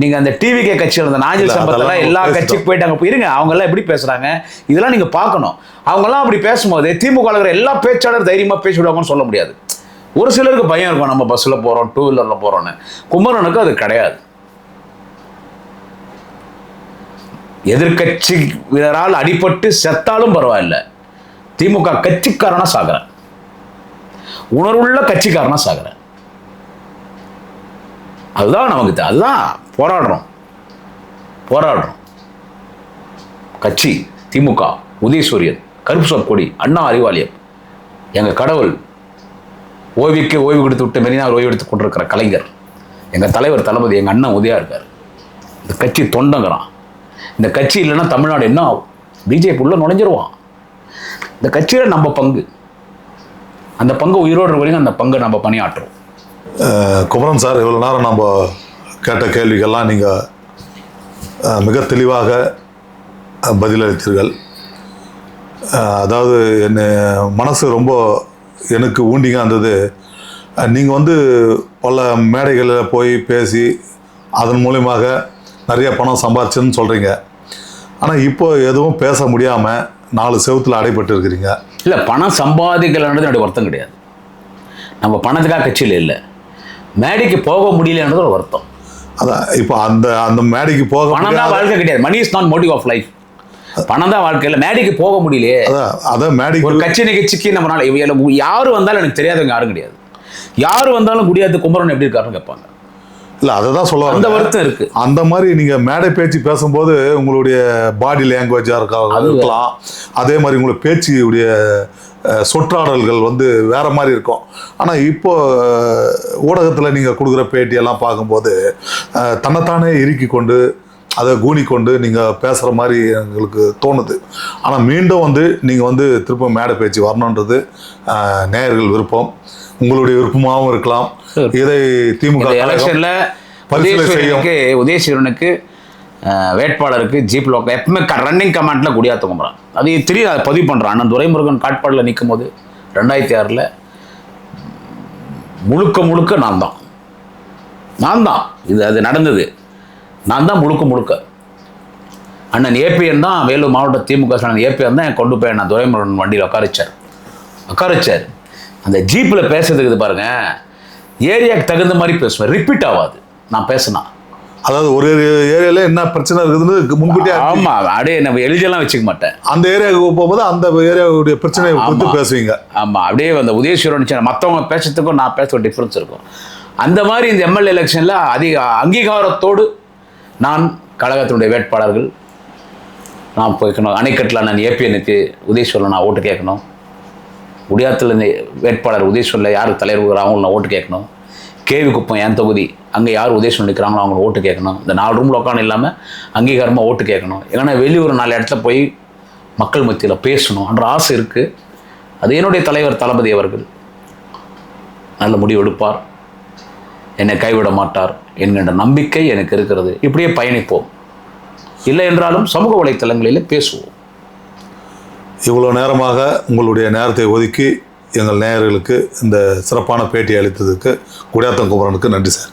B: நீங்கள் அந்த டிவிகே கட்சியில் இருந்த நாஞ்சில் சம்பத்தெல்லாம் எல்லா கட்சிக்கு போயிட்டாங்க. போயிருங்க, அவங்கெல்லாம் எப்படி பேசுகிறாங்க இதெல்லாம் நீங்கள் பார்க்கணும். அவங்கெல்லாம் அப்படி பேசும்போது திமுக இருக்கிற எல்லா பேச்சாளர் தைரியமாக பேசிவிடுவாங்கன்னு சொல்ல முடியாது. ஒரு சிலருக்கு பயம் இருக்கும், நம்ம பஸ்ஸில் போகிறோம், 2 வீலரில் போகிறோன்னு. குமரனுக்கு அது கிடையாது. எதிர்கட்சி வீரரால் அடிபட்டு செத்தாலும் பரவாயில்லை, திமுக கட்சிக்காரனா சாகிறேன், உணர்வுள்ள கட்சிக்காரனா சாகிறேன். அதுதான் நமக்கு, அதுதான் போராடுறோம். கட்சி திமுக, உதயசூரியன், கருப்பு கொடி, அண்ணா அறிவாலயம், எங்கள் கடவுள், ஓய்வு கொடுத்து விட்டு மெரினாவில் ஓய்வு எடுத்து கொண்டிருக்கிற கலைஞர், எங்கள் தலைவர் தளபதி, எங்கள் அண்ணன் உதயா இருக்கார். இந்த கட்சி தொண்டங்கிறான். இந்த கட்சி இல்லைன்னா தமிழ்நாடு என்ன ஆகும்? பிஜேபி உள்ள நுழைஞ்சிருவான். இந்த கட்சியில் நம்ம பங்கு, அந்த பங்கு உயிரோடு வரைக்கும் அந்த பங்கை நம்ம பணியாற்றுறோம்.
A: குமரன் சார், இவ்வளோ நேரம் நம்ம கேட்ட கேள்விகள்லாம் நீங்கள் மிக தெளிவாக பதிலளித்தீர்கள். அதாவது மனசு ரொம்ப எனக்கு ஊண்டிங்க இருந்தது. நீங்கள் வந்து பல மேடைகளில் போய் பேசி அதன் மூலியமாக நிறைய பணம் சம்பாதிச்சுன்னு சொல்கிறீங்க. ஆனால் இப்போ எதுவும் பேச முடியாமல் 4 செவத்தில் அடைபட்டு இருக்கிறீங்க.
B: இல்லை, பணம் சம்பாதிக்கலன்றது என்னுடைய வருத்தம் கிடையாது. நம்ம பணத்துக்காக கட்சியில் இல்லை, மேடைக்கு போக முடியலன்றது ஒரு வருத்தம்.
A: அதான் இப்போ அந்த மேடைக்கு போக
B: பணம் தான் வாழ்க்கை கிடையாது. Money is not motive of life. பணம் தான் வாழ்க்கையில். மேடைக்கு போக முடியலையே,
A: அதான் மேடைக்கு
B: ஒரு கட்சி நிகழ்ச்சிக்கு நம்மளால யாரு வந்தாலும் எனக்கு தெரியாதவங்க யாரும் கிடையாது. யாரு வந்தாலும் முடியாது குமரன் எப்படி இருக்காருன்னு கேட்பாங்க.
A: இல்லை, அதை தான் சொல்ல
B: அந்த வருத்தம் இருக்கு.
A: அந்த மாதிரி நீங்கள் மேடை பேச்சு பேசும்போது உங்களுடைய பாடி லாங்குவேஜாக இருக்கலாம், அதே மாதிரி உங்களுடைய பேச்சுடைய சொற்றாடல்கள் வந்து வேற மாதிரி இருக்கும். ஆனால் இப்போ ஊடகத்தில் நீங்கள் கொடுக்குற பேட்டியெல்லாம் பார்க்கும்போது தன்னைத்தானே இறுக்கி கொண்டு அதை கூணிக்கொண்டு நீங்கள் பேசுகிற மாதிரி எங்களுக்கு தோணுது. ஆனால் மீண்டும் வந்து நீங்கள் வந்து திரும்ப மேடை பேச்சு வரணுன்றது நேயர்கள் விருப்பம், உங்களுடைய விருப்பமாகவும் இருக்கலாம். இதை திமுக
B: எலெக்ஷன்ல உதயசூரியனுக்கு வேட்பாளருக்கு ஜீப் லோக்கல் எப்பவுமே ரன்னிங் கமாண்ட்ல குடியாத்த குமரன். அது தெரியும், அதை பதிவு பண்ணுறான். அண்ணன் துரைமுருகன் காட்பாடில் நிற்கும் போது 2006 முழுக்க நான் தான் அது நடந்தது. நான் தான் முழுக்க அண்ணன் ஏபிஎன் தான், வேலூர் மாவட்ட திமுக ஏபிஎன் தான் கொண்டு போய் நான் துரைமுருகன் வண்டியில் உட்கார வச்சார். அந்த ஜீப்பில் பேசுறதுக்கு பாருங்க, ஏரியாவுக்கு தகுந்த மாதிரி பேசுவேன், ரிப்பீட் ஆகாது நான் பேசினா.
A: அதாவது ஒரு ஏரியாவில் என்ன பிரச்சனை இருக்குதுன்னு முன்கூட்டியே,
B: ஆமாம், அப்படியே நம்ம எழுதியெல்லாம் வச்சுக்க மாட்டேன்.
A: அந்த ஏரியாவுக்கு போகும்போது அந்த ஏரியாவுடைய பிரச்சனையை குறித்து பேசுவீங்க.
B: ஆமாம், அப்படியே அந்த உதயசூரியன் மற்றவங்க பேசுறதுக்கும் நான் பேச ஒரு டிஃப்ரென்ஸ் இருக்கும். அந்த மாதிரி இந்த எம்எல்ஏ எலெக்ஷனில் அதிக அங்கீகாரத்தோடு நான் கழகத்தினுடைய வேட்பாளர்கள் நான் போய்க்கணும். அணைக்கட்டில் நான் ஏபிஎனுக்கு உதயசூரியன் நான் ஓட்டு கேட்கணும். குடியாத்தில் வேட்பாளர் உதயசூரியனில் யார் தலைவர் அவங்களும் நான் ஓட்டு கேட்கணும். கேவி குப்பம் என் தொகுதி, அங்கே யார் உதயசூரியன் நிற்கிறாங்களோ அவங்கள ஓட்டு கேட்கணும். இந்த 4 ரூமில் உட்காந்து இல்லாமல் அங்கீகாரமாக ஓட்டு கேட்கணும். ஏன்னா வெளியூர் 4 இடத்துல போய் மக்கள் மத்தியில் பேசணும் என்ற ஆசை இருக்குது. அது என்னுடைய தலைவர் தளபதி அவர்கள் நல்ல முடிவு எடுப்பார், என்னை கைவிட மாட்டார் என்கின்ற நம்பிக்கை எனக்கு இருக்கிறது. இப்படியே பயணிப்போம். இல்லை என்றாலும் சமூக வலைத்தளங்களில் பேசுவோம்.
A: இவ்வளோ நேரமாக உங்களுடைய நேரத்தை ஒதுக்கி எங்கள் நேயர்களுக்கு இந்த சிறப்பான பேட்டி அளித்ததுக்கு குடியாத்தம் குமரனுக்கு நன்றி சார்.